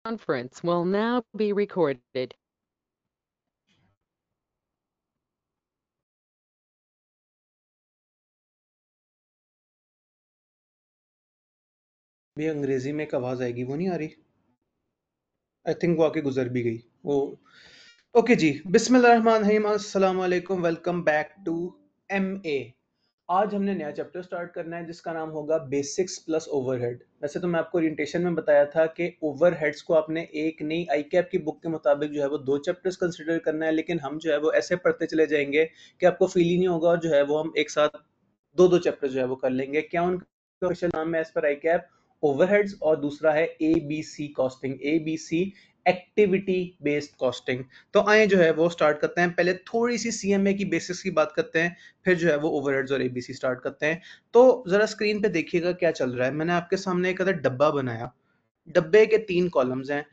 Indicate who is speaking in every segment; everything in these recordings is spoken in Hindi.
Speaker 1: Conference will now be recorded.
Speaker 2: भी अंग्रेजी में एक आवाज आएगी, वो नहीं आ रही। आई थिंक वो आके गुजर भी गई वो। ओके जी, बिस्मिल्लाहिर्रहमानिर्रहीम, अस्सलाम वालेकुम, वेलकम बैक टू एमए। आज हमने नया चैप्टर स्टार्ट करना है जिसका नाम होगा बेसिक्स प्लस ओवरहेड। वैसे तो मैं आपको ओरिएंटेशन में बताया था कि ओवरहेड्स को आपने एक नई आई कैप की बुक के मुताबिक जो है वो 2 चैप्टर्स कंसिडर करना है, लेकिन हम जो है वो ऐसे पढ़ते चले जाएंगे कि आपको फील ही नहीं होगा, और जो है वो हम एक साथ दो चैप्टर जो है वो कर लेंगे। क्या उनका ऑफिशियल नाम है एज पर आई कैप? ओवरहेड्स। और दूसरा है ABC costing, ABC activity based costing. तो आए जो है वो स्टार्ट करते हैं। पहले थोड़ी सी सीएमए की बेसिक्स की बात करते हैं, फिर जो है वो ओवरहेड्स और एबीसी स्टार्ट करते हैं। तो जरा स्क्रीन पे देखिएगा क्या चल रहा है। मैंने आपके सामने एक अदर डब्बा बनाया। डब्बे के 3 कॉलम्स हैं।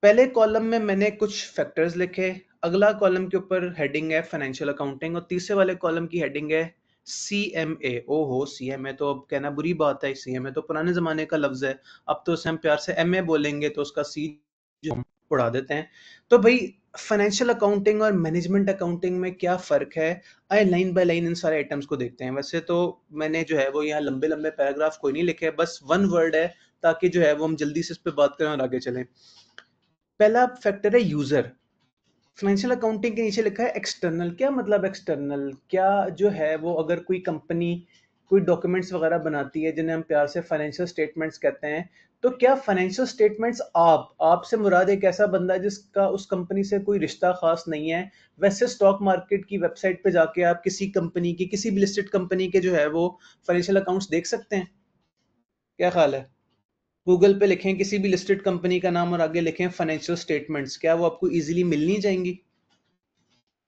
Speaker 2: पहले कॉलम में मैंने कुछ फैक्टर्स लिखे, अगला कॉलम के ऊपर हेडिंग है फाइनेंशियल अकाउंटिंग, और तीसरे वाले कॉलम की हेडिंग है सीएमए। ओहो, सीएमए तो अब कहना बुरी बात है, सीएमए तो पुराने जमाने का लफ्ज है। अब तो उसे हम प्यार से एमए बोलेंगे, तो उसका सी जो हम उड़ा देते हैं। तो भाई, फाइनेंशियल अकाउंटिंग और मैनेजमेंट अकाउंटिंग में क्या फर्क है? आए लाइन बाय लाइन इन सारे आइटम्स को देखते हैं। वैसे तो मैंने जो है वो यहाँ लंबे लंबे पैराग्राफ कोई नहीं लिखे, बस वन वर्ड है, ताकि जो है वो हम जल्दी से इस पर बात करें और आगे चलें। पहला फैक्टर है यूजर। फाइनेंशियल अकाउंटिंग के नीचे लिखा है एक्सटर्नल। क्या मतलब एक्सटर्नल? क्या जो है वो अगर कोई कंपनी कोई डॉक्यूमेंट्स वगैरह बनाती है जिन्हें हम प्यार से फाइनेंशियल स्टेटमेंट्स कहते हैं, तो क्या फाइनेंशियल स्टेटमेंट्स आपसे मुराद एक ऐसा बंदा है जिसका उस कंपनी से कोई रिश्ता खास नहीं है? वैसे स्टॉक मार्केट की वेबसाइट पे जाके आप किसी कंपनी की, किसी भी लिस्टेड कंपनी के जो है वो फाइनेंशियल अकाउंट्स देख सकते हैं। क्या ख्याल है? गूगल पे लिखें किसी भी लिस्टेड कंपनी का नाम और आगे लिखें फाइनेंशियल स्टेटमेंट्स, क्या वो आपको इजीली मिल नहीं जाएंगी?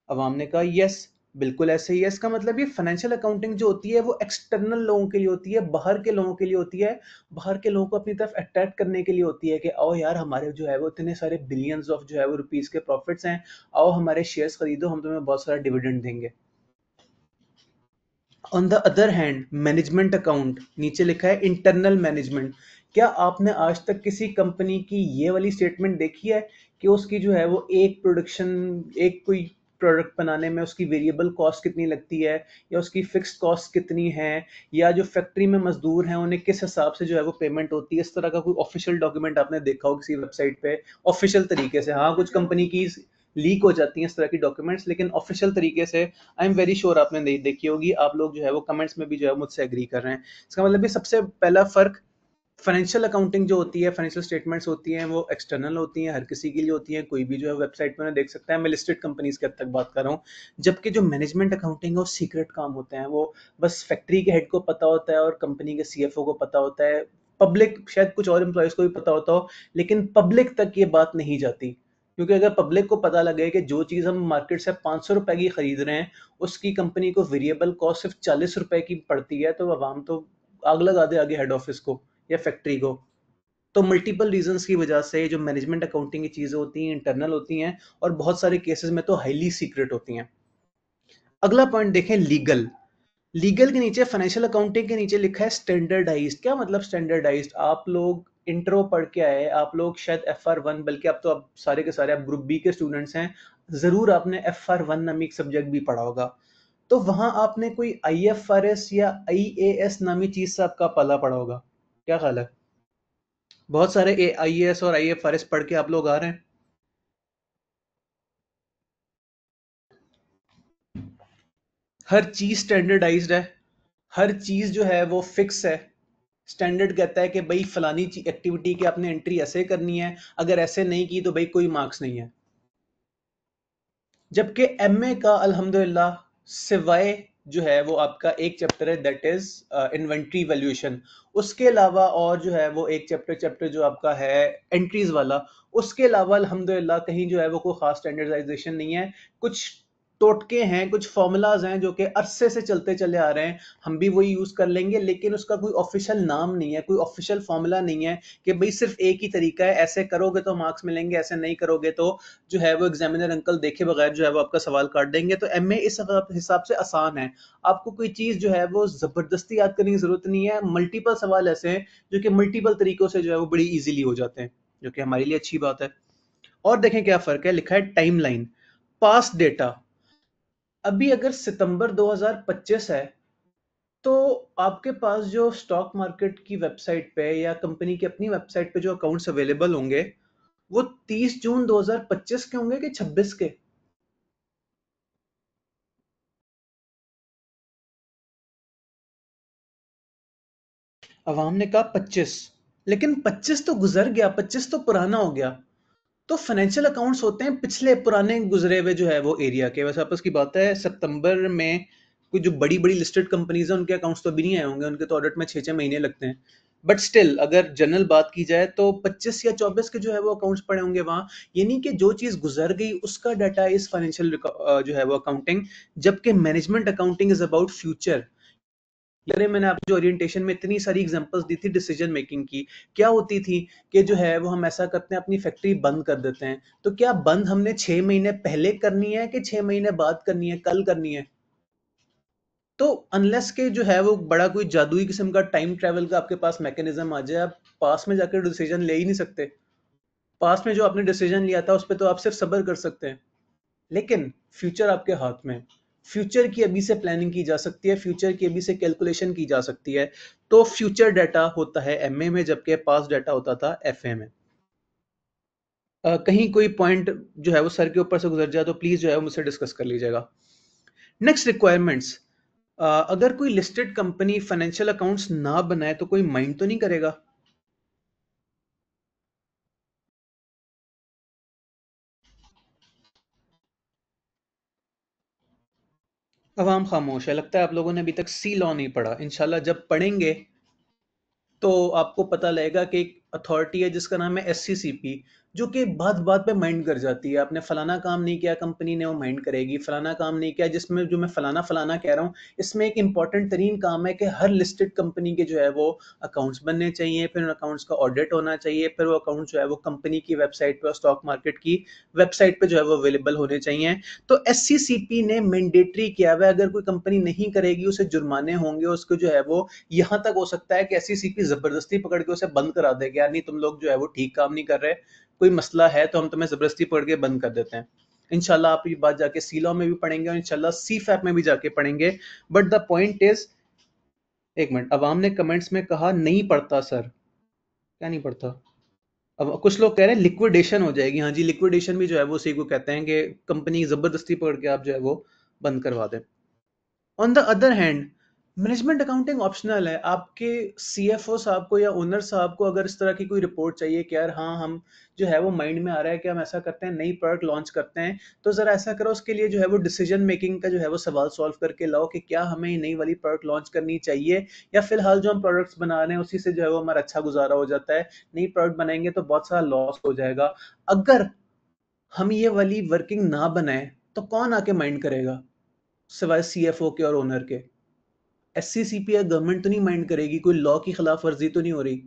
Speaker 2: अवाम ने कहा यस। बिल्कुल ऐसे ही है। इसका मतलब ये फाइनेंशियल अकाउंटिंग जो होती है वो एक्सटर्नल लोगों के लिए होती है, बाहर के लोगों के लिए होती है। बाहर के लोगों को अपनी तरफ अट्रैक्ट करने के लिए होती है कि आओ यार, हमारे जो है वो इतने सारे बिलियंस ऑफ जो है वो रुपीस के प्रॉफिट्स हैं, आओ हमारे शेयर्स खरीदो, हम तुम्हें बहुत सारा डिविडेंड देंगे। On the other hand, management account, नीचे लिखा है इंटरनल मैनेजमेंट। क्या आपने आज तक किसी कंपनी की ये वाली स्टेटमेंट देखी है कि उसकी जो है वो एक कोई प्रोडक्ट बनाने में उसकी वेरिएबल कॉस्ट कितनी लगती है, या उसकी फिक्स्ड कॉस्ट कितनी है, या जो फैक्ट्री में मजदूर हैं उन्हें किस हिसाब से जो है वो पेमेंट होती है? इस तरह का कोई ऑफिशियल डॉक्यूमेंट आपने देखा हो किसी वेबसाइट पे ऑफिशियल तरीके से? हाँ, कुछ कंपनी की लीक हो जाती हैं इस तरह की डॉक्यूमेंट्स, लेकिन ऑफिशियल तरीके से आई एम वेरी श्योर आपने नहीं देखी होगी। आप लोग जो है वो कमेंट्स में भी जो है मुझसे एग्री कर रहे हैं। इसका मतलब ये सबसे पहला फर्क, फाइनेंशियल अकाउंटिंग जो होती है, फाइनेंशियल स्टेटमेंट्स होती हैं, वो एक्सटर्नल होती हैं, हर किसी के लिए होती हैं, कोई भी जो है वेबसाइट पर देख सकता है। मैं लिस्टेड कंपनीज के हद तक बात कर रहा हूँ। जबकि जो मैनेजमेंट अकाउंटिंग है वो सीक्रेट काम होते हैं, वो बस फैक्ट्री के हेड को पता होता है और कंपनी के सीएफओ को पता होता है। पब्लिक, शायद कुछ और एम्प्लॉयज को भी पता होता हो, लेकिन पब्लिक तक ये बात नहीं जाती। क्योंकि अगर पब्लिक को पता लगे कि जो चीज़ हम मार्केट से 500 रुपए की खरीद रहे हैं, उसकी कंपनी को वेरिएबल कॉस्ट सिर्फ 40 रुपए की पड़ती है, तो आवाम तो आग लगा दे आगे हेड ऑफिस को या फैक्ट्री को। तो मल्टीपल रीजंस की वजह से जो मैनेजमेंट अकाउंटिंग की चीजें होती हैं इंटरनल होती हैं, और बहुत सारे केसेस में तो हाईली सीक्रेट होती हैं। अगला पॉइंट देखें, लीगल। लीगल के नीचे, फाइनेंशियल अकाउंटिंग के नीचे लिखा है स्टैंडर्डाइज्ड। क्या मतलब स्टैंडर्डाइज्ड? आप लोग इंट्रो पढ़ के आए, आप लोग शायद FR1, बल्कि अब तो आप सारे के सारे आप ग्रुप बी के स्टूडेंट्स हैं, जरूर आपने FR1 नामी एक सब्जेक्ट भी पढ़ा होगा। तो वहां आपने कोई IFRS या IAS नामी चीज से आपका पला पड़ा होगा। क्या ख्याल है? बहुत सारे IAS और IFRS पढ़ के आप लोग आ रहे हैं। हर चीज स्टैंडर्डाइज्ड है, हर चीज जो है वो फिक्स है। स्टैंडर्ड कहता है कि भाई फलानी एक्टिविटी की आपने एंट्री ऐसे करनी है, अगर ऐसे नहीं की तो भाई कोई मार्क्स नहीं है। जबकि एमए का अल्हम्दुलिल्लाह, सिवाय जो है वो आपका एक चैप्टर है, दैट इज इन्वेंट्री वैल्यूएशन, उसके अलावा और जो है वो एक चैप्टर चैप्टर जो आपका है एंट्रीज वाला, उसके अलावा अल्हम्दुलिल्लाह कहीं जो है वो कोई खास स्टैंडर्डाइजेशन नहीं है। कुछ टोटके हैं, कुछ फॉर्मूलाज हैं जो कि अरसे से चलते चले आ रहे हैं, हम भी वही यूज कर लेंगे, लेकिन उसका कोई ऑफिशियल नाम नहीं है, कोई ऑफिशियल फॉर्मूला नहीं है कि भाई सिर्फ एक ही तरीका है, ऐसे करोगे तो मार्क्स मिलेंगे, ऐसे नहीं करोगे तो जो है वो एग्जामिनर अंकल देखे बगैर जो है वो आपका सवाल काट देंगे। तो एमए इस हिसाब से आसान है। आपको कोई चीज जो है वो जबरदस्ती याद करने की जरूरत नहीं है। मल्टीपल सवाल ऐसे हैं जो कि मल्टीपल तरीकों से जो है वो बड़ी इजीली हो जाते हैं। जो कि हमारे लिए अच्छी बात है। और देखें क्या फर्क है, लिखा है टाइमलाइन, पास्ट डेटा। अभी अगर सितंबर 2025 है तो आपके पास जो स्टॉक मार्केट की वेबसाइट पे या कंपनी की अपनी वेबसाइट पे जो अकाउंट्स अवेलेबल होंगे वो 30 जून 2025 के होंगे कि 26 के? अवाम ने कहा 25, लेकिन 25 तो गुजर गया, 25 तो पुराना हो गया। तो फाइनेंशियल अकाउंट्स होते हैं पिछले पुराने गुजरे हुए जो है वो एरिया के। वैसे आपस की बात है, सितंबर में कोई जो बड़ी बड़ी लिस्टेड कंपनीज हैं उनके अकाउंट्स तो अभी नहीं आए होंगे, उनके तो ऑडिट में 6-6 महीने लगते हैं। बट स्टिल अगर जनरल बात की जाए तो 25 या 24 के जो है वो अकाउंट्स पड़े होंगे वहाँ। यानी कि जो चीज़ गुजर गई उसका डाटा इस फाइनेंशियल जो है वो अकाउंटिंग, जबकि management accounting is about future. यानी मैंने आपको जो ओरिएंटेशन में इतनी सारी एग्जांपल्स दी थी डिसीजन मेकिंग की, क्या होती थी कि जो है वो हम ऐसा करते हैं अपनी फैक्ट्री बंद कर देते हैं, तो क्या बंद हमने 6 महीने पहले करनी है कि 6 महीने बाद करनी है, कल करनी है? तो अनलेस के जो है वो बड़ा कोई जादुई किस्म का टाइम ट्रेवल का आपके पास मैकेनिज्म आ जाए, आप पास में जाकर डिसीजन ले ही नहीं सकते। पास में जो आपने डिसीजन लिया था उस पर तो आप सिर्फ सब्र कर सकते हैं, लेकिन फ्यूचर आपके हाथ में। फ्यूचर की अभी से प्लानिंग की जा सकती है, फ्यूचर की अभी से कैलकुलेशन की जा सकती है। तो फ्यूचर डाटा होता है एमए में, जबकि पास्ट डाटा होता था एफए में। कहीं कोई पॉइंट जो है वो सर के ऊपर से गुजर जाए तो प्लीज जो है वो मुझसे डिस्कस कर लीजिएगा। नेक्स्ट रिक्वायरमेंट्स, अगर कोई लिस्टेड कंपनी फाइनेंशियल अकाउंट्स ना बनाए तो कोई माइंड तो नहीं करेगा? अवाम खामोश है, लगता है आप लोगों ने अभी तक सी लॉ नहीं पढ़ा। इंशाल्लाह जब पढ़ेंगे तो आपको पता लगेगा कि एक अथॉरिटी है जिसका नाम है एससीसीपी, जो कि बात बात पे माइंड कर जाती है। आपने फलाना काम नहीं किया कंपनी ने, वो माइंड करेगी। फलाना काम नहीं किया, जिसमें जो मैं फलाना फलाना कह रहा हूँ इसमें एक इंपॉर्टेंट तरीन काम है कि हर लिस्टेड कंपनी के जो है वो अकाउंट्स बनने चाहिए, फिर उन अकाउंट्स का ऑडिट होना चाहिए, फिर वो अकाउंट जो है वो कंपनी की वेबसाइट पर, स्टॉक मार्केट की वेबसाइट पे जो है वो अवेलेबल होने चाहिए। तो एससीसीपी ने मैंडेटरी किया हुआ है, अगर कोई कंपनी नहीं करेगी उसे जुर्माने होंगे, उसको जो है वो यहाँ तक हो सकता है कि एससीसीपी जबरदस्ती पकड़ के उसे बंद करा देगा, यार नहीं तुम लोग जो है वो ठीक काम नहीं कर रहे, कोई मसला है तो हम तुम्हें जबरदस्ती पकड़ के बंद कर देते हैं। इंशाल्लाह आप ये बात जाके सीलॉ में भी पढ़ेंगे और इंशाल्लाह सी फैप में भी जाके पढ़ेंगे। बट द पॉइंट इज, एक मिनट, अवाम ने कमेंट्स में कहा नहीं पढ़ता सर। क्या नहीं पढ़ता? अब कुछ लोग कह रहे हैं लिक्विडेशन हो जाएगी। हाँ जी, लिक्विडेशन भी जो है वो उसी को कहते हैं कि कंपनी जबरदस्ती पकड़ के आप जो है वो बंद करवा दें। On the other hand, management accounting optional है। आपके सीएफओ साहब को या ओनर साहब को अगर इस तरह की कोई रिपोर्ट चाहिए कि यार हाँ हम जो है वो माइंड में आ रहा है कि हम ऐसा करते हैं, नई प्रोडक्ट लॉन्च करते हैं, तो ज़रा ऐसा करो, उसके लिए जो है वो डिसीजन मेकिंग का जो है वो सवाल सॉल्व करके लाओ कि क्या हमें ये नई वाली प्रोडक्ट लॉन्च करनी चाहिए, या फिलहाल जो हम प्रोडक्ट्स बना रहे हैं उसी से जो है वो हमारा अच्छा गुजारा हो जाता है। नई प्रोडक्ट बनाएंगे तो बहुत सारा लॉस हो जाएगा। अगर हम ये वाली वर्किंग ना बनाए तो कौन आके माइंड करेगा सिवाय सीएफओ के और ओनर के? एससीसीपी या गवर्नमेंट तो नहीं माइंड करेगी, कोई लॉ की खिलाफ वर्जी तो नहीं हो रही।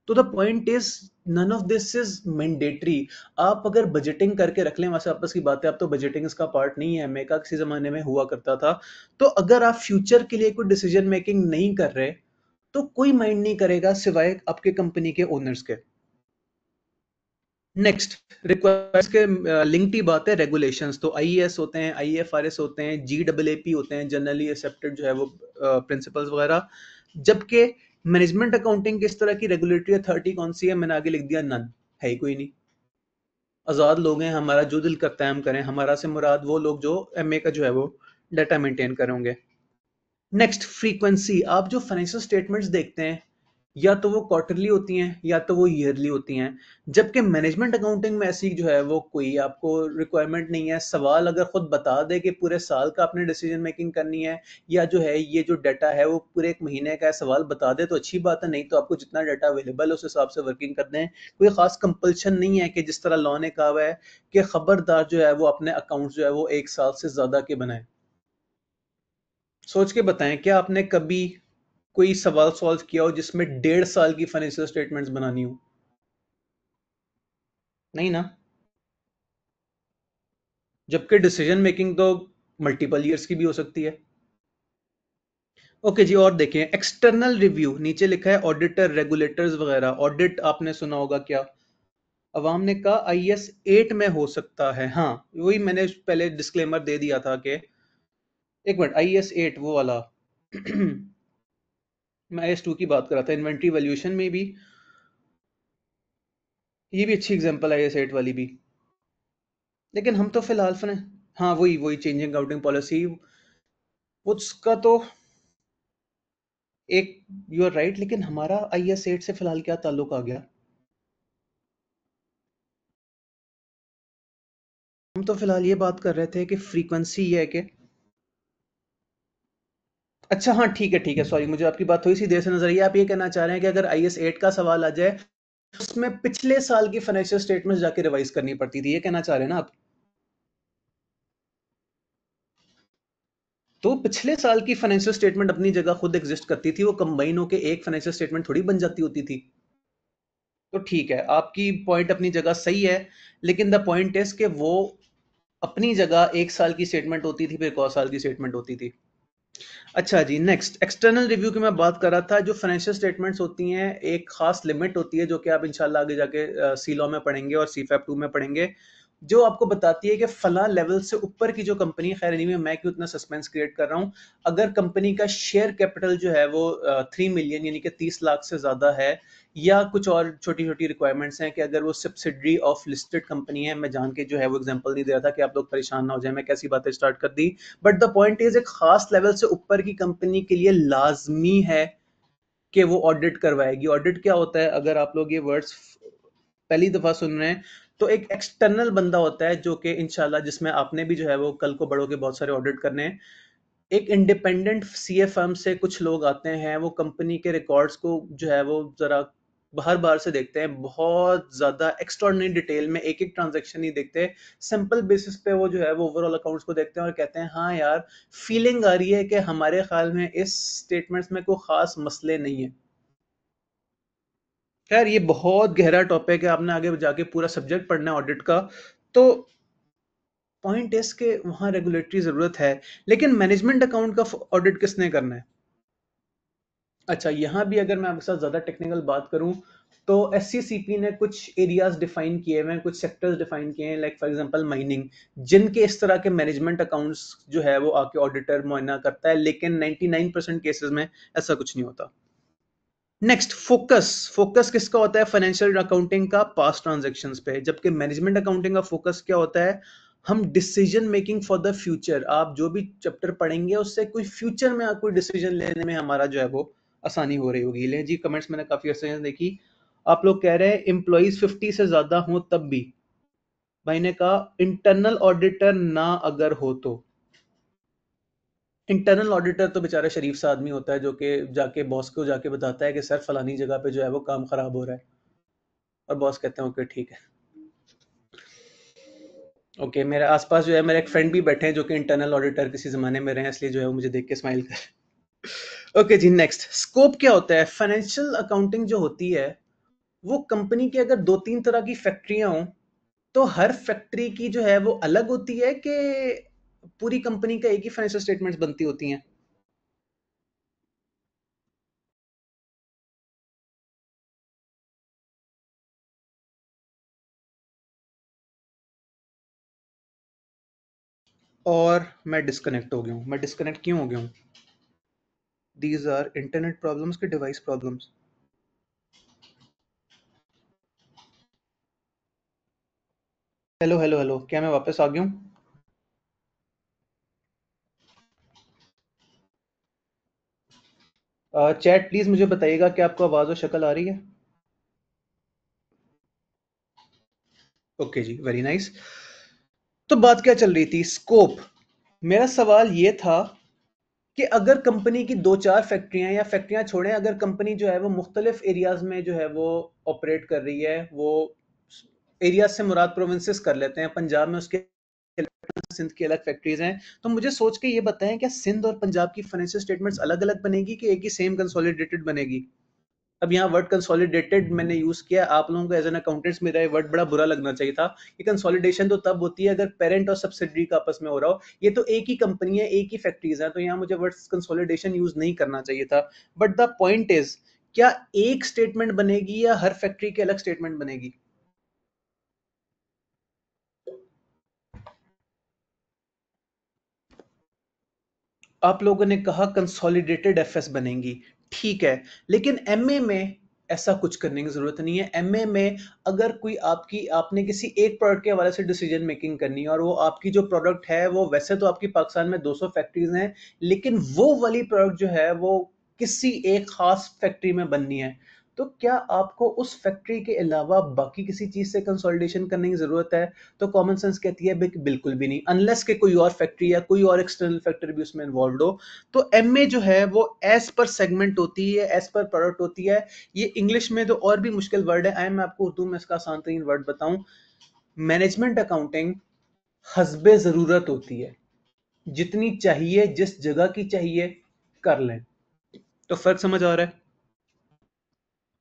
Speaker 2: तो the point is, none of this is mandatory. आप अगर बजटिंग करके रख लें, वैसे आपस की बात है, अब तो बजटिंग इसका पार्ट नहीं है, एमए का किसी जमाने में हुआ करता था। तो अगर आप फ्यूचर के लिए कोई डिसीजन मेकिंग नहीं कर रहे तो कोई माइंड नहीं करेगा सिवाय आपके कंपनी के ओनर्स के। नेक्स्ट रिक्वायर्स के लिंक्ड ही बात है, रेगुलेशंस। तो आईएएस होते हैं, आईएफआरएस होते हैं, जीडब्ल्यूएपी होते हैं, जनरली एक्सेप्टेड जो है वो प्रिंसिपल्स वगैरह। जबकि मैनेजमेंट अकाउंटिंग की इस तरह की रेगुलेटरी अथॉरिटी कौन सी है, मैंने आगे लिख दिया नन, है ही कोई नहीं। आज़ाद लोग हैं, हमारा जो दिल करता है हम करें। हमारा से मुराद वो लोग जो एमए का जो है वो डाटा मेंटेन करेंगे। नेक्स्ट फ्रीक्वेंसी, आप जो फाइनेंशियल स्टेटमेंट्स देखते हैं या तो वो क्वार्टरली होती हैं या तो वो ईयरली होती हैं, जबकि मैनेजमेंट अकाउंटिंग में ऐसी जो है वो कोई आपको रिक्वायरमेंट नहीं है। सवाल अगर खुद बता दे कि पूरे साल का आपने डिसीजन मेकिंग करनी है, या जो है ये जो डाटा है वो पूरे एक महीने का है, सवाल बता दे तो अच्छी बात है, नहीं तो आपको जितना डाटा अवेलेबल है उस हिसाब से वर्किंग करते हैं। कोई खास कंपल्शन नहीं है कि जिस तरह लॉ ने कहा हुआ है कि खबरदार जो है वो अपने अकाउंट जो है वो 1 साल से ज्यादा के बनाए। सोच के बताएं, क्या आपने कभी कोई सवाल सॉल्व किया हो जिसमें 1.5 साल की फाइनेंशियल स्टेटमेंट्स बनानी हो? नहीं ना। जबकि डिसीजन मेकिंग तो मल्टीपल ईयर्स की भी हो सकती है। ओके जी, और देखें एक्सटर्नल रिव्यू, नीचे लिखा है ऑडिटर, रेगुलेटर्स वगैरह। ऑडिट आपने सुना होगा क्या? अवाम ने कहा IS 8 में हो सकता है। हाँ, वही मैंने पहले डिस्क्लेमर दे दिया था कि एक मिनट, IS 8 वो वाला मैं IS 2 की बात कर रहा था, इन्वेंट्री वैल्यूएशन में भी। ये भी अच्छी एग्जांपल है IS 8 वाली भी। लेकिन हम तो फिलहाल फने हाँ, वही वही चेंजिंग अकाउंटिंग पॉलिसी, उसका तो एक, यू आर राइट, लेकिन हमारा IS 8 से फिलहाल क्या ताल्लुक आ गया? हम तो फिलहाल ये बात कर रहे थे कि फ्रीक्वेंसी ये है कि अच्छा, हाँ ठीक है, सॉरी, मुझे आपकी बात थोड़ी सी देर से नजर आई। आप ये कहना चाह रहे हैं कि अगर IS 8 का सवाल आ जाए, उसमें पिछले साल की फाइनेंशियल स्टेटमेंट्स जाके रिवाइज करनी पड़ती थी, ये कहना चाह रहे हैं ना आप? तो पिछले साल की फाइनेंशियल स्टेटमेंट अपनी जगह खुद एग्जिस्ट करती थी, वो कंबाइन होके एक फाइनेंशियल स्टेटमेंट थोड़ी बन जाती होती थी। तो ठीक है, आपकी पॉइंट अपनी जगह सही है, लेकिन द पॉइंट इज कि वो अपनी जगह एक साल की स्टेटमेंट होती थी, फिर एक और साल की स्टेटमेंट होती थी। अच्छा जी, नेक्स्ट एक्सटर्नल रिव्यू की मैं बात कर रहा था। जो फाइनेंशियल स्टेटमेंट्स होती हैं, एक खास लिमिट होती है जो कि आप इंशाल्लाह आगे जाके सी लॉ में पढ़ेंगे और CFAP 2 में पढ़ेंगे, जो आपको बताती है कि फला लेवल से ऊपर की जो कंपनी, खैर नहीं मैं क्यों इतना सस्पेंस क्रिएट कर रहा हूँ, अगर कंपनी का शेयर कैपिटल जो है वो 3 मिलियन यानी कि 30 लाख से ज्यादा है, या कुछ और छोटी छोटी रिक्वायरमेंट्स हैं कि अगर वो सब्सिडरी ऑफ लिस्टेड कंपनी है, मैं जान के जो है वो एग्जांपल नहीं दे रहा था कि आप लोग परेशान ना हो जाए, मैं कैसी बातें स्टार्ट कर दी। बट द पॉइंट इज, एक खास लेवल से ऊपर की कंपनी के लिए लाजमी है कि वो ऑडिट करवाएगी। ऑडिट क्या होता है, अगर आप लोग ये वर्ड्स पहली दफा सुन रहे हैं, तो एक एक्सटर्नल बंदा होता है जो कि इंशाल्लाह, जिसमें आपने भी जो है वो कल को बड़ों के बहुत सारे ऑडिट करने हैं, एक इंडिपेंडेंट CA फर्म से कुछ लोग आते हैं, वो कंपनी के रिकॉर्ड्स को जो है वो जरा बाहर बाहर से देखते हैं, बहुत ज्यादा एक्स्ट्राऑर्डिनरी डिटेल में एक एक ट्रांजैक्शन नहीं देखते, सिंपल बेसिस पे वो जो है वो ओवरऑल अकाउंट्स को देखते हैं और कहते हैं हाँ यार, फीलिंग आ रही है कि हमारे ख्याल में इस स्टेटमेंट्स में कोई खास मसले नहीं है। खैर ये बहुत गहरा टॉपिक है, आपने आगे जाके पूरा सब्जेक्ट पढ़ना है ऑडिट का। तो पॉइंट इस के वहाँ रेगुलेटरी जरूरत है, लेकिन मैनेजमेंट अकाउंट का ऑडिट किसने करना है? अच्छा, यहाँ भी अगर मैं आपके साथ ज़्यादा टेक्निकल बात करूँ, तो SCCP ने कुछ एरियाज डिफाइन किए हुए हैं, कुछ सेक्टर्स डिफाइन किए हैं, लाइक फॉर एग्जांपल माइनिंग, जिनके इस तरह के मैनेजमेंट अकाउंट्स जो है वो आके ऑडिटर मुआयना करता है, लेकिन 99% केसेस में ऐसा कुछ नहीं होता। Next, focus. फोकस किसका होता है फाइनेंशियल अकाउंटिंग का? पास्ट ट्रांजैक्शंस पे। जबकि मैनेजमेंट अकाउंटिंग का फोकस क्या होता है? हम decision making for the future, आप जो भी चैप्टर पढ़ेंगे उससे कोई फ्यूचर में कोई डिसीजन लेने में हमारा जो है वो आसानी हो रही होगी। ले जी, कमेंट्स मैंने काफी अच्छे से देखी। आप लोग कह रहे हैं एम्प्लॉइज 50 से ज्यादा हो तब भी। भाई ने कहा इंटरनल ऑडिटर ना अगर हो तो। इंटरनल ऑडिटर तो बेचारा शरीफ सा आदमी होता है जो कि जाके बॉस को जाके बताता है कि सर फलानी जगह पे जो है वो काम खराब हो रहा है, और बॉस कहते हैं ओके ठीक है। ओके, मेरे आसपास जो है मेरे एक फ्रेंड भी बैठे हैं जो कि इंटरनल ऑडिटर किसी जमाने में रहे हैं, इसलिए जो है वो मुझे देख के स्माइल कर ओके जी, नेक्स्ट, स्कोप क्या होता है? फाइनेंशियल अकाउंटिंग जो होती है, वो कंपनी की अगर दो तीन तरह की फैक्ट्रियां हों, तो हर फैक्ट्री की जो है वो अलग होती है कि पूरी कंपनी का एक ही फाइनेंशियल स्टेटमेंट्स बनती होती हैं? और मैं डिस्कनेक्ट हो गया हूँ। मैं डिस्कनेक्ट क्यों हो गया हूँ? दीज आर इंटरनेट प्रॉब्लम्स के device problems? Hello hello hello, क्या मैं वापस आ गया हूँ? चैट प्लीज मुझे बताइएगा कि आपको आवाज और शक्ल आ रही है। ओके जी, वेरी नाइस। तो बात क्या चल रही थी? स्कोप। मेरा सवाल ये था कि अगर कंपनी की दो चार फैक्ट्रियां, या फैक्ट्रियां छोड़ें, अगर कंपनी जो है वो मुख्तलिफ एरियाज में जो है वो ऑपरेट कर रही है, वो एरिया से मुराद प्रोविंसेस कर लेते हैं, पंजाब में उसके सिंध की अलग फैक्ट्रीज हैं, तो मुझे सोच के ये बताएं, क्या सिंध और पंजाब की फाइनेंशियल स्टेटमेंट्स अलग अलग बनेगी कि एक ही सेम कंसोलिडेटेड बनेगी? अब यहाँ वर्ड कंसोलिडेटेड मैंने यूज किया, आप लोगों को एज एन अकाउंटेंट्स मेरा ये वर्ड बड़ा बुरा लगना चाहिए था कि कंसोलिडेशन तो तब होती है अगर पेरेंट और सब्सिडरी का आपस में हो रहा हो, ये तो एक ही कंपनी है, एक ही फैक्ट्रीज है, तो यहाँ मुझे वर्ड कंसोलिडेशन यूज नहीं करना चाहिए था। बट द पॉइंट इज, क्या एक स्टेटमेंट बनेगी या हर फैक्ट्री की अलग स्टेटमेंट बनेगी? आप लोगों ने कहा कंसोलिडेटेड एफएस बनेंगी, ठीक है, लेकिन एमए में ऐसा कुछ करने की जरूरत नहीं है। एमए में अगर कोई आपने किसी एक प्रोडक्ट के हवाले से डिसीजन मेकिंग करनी है और वो आपकी जो प्रोडक्ट है वो वैसे तो आपकी पाकिस्तान में 200 फैक्ट्रीज हैं, लेकिन वो वाली प्रोडक्ट जो है वो किसी एक खास फैक्ट्री में बननी है, तो क्या आपको उस फैक्ट्री के अलावा बाकी किसी चीज से कंसोलिडेशन करने की जरूरत है? तो कॉमन सेंस कहती है बिल्कुल भी नहीं, अनलेस के कोई और फैक्ट्री या कोई और एक्सटर्नल फैक्टर भी उसमें इन्वॉल्व हो। तो एमए जो है वो एज पर सेगमेंट होती है, एज पर प्रोडक्ट होती है। ये इंग्लिश में तो और भी मुश्किल वर्ड है, मैं आपको उर्दू में इसका आसान तरीन वर्ड बताऊं, मैनेजमेंट अकाउंटिंग हस्बे जरूरत होती है, जितनी चाहिए जिस जगह की चाहिए कर लें। तो फर्क समझ आ रहा है?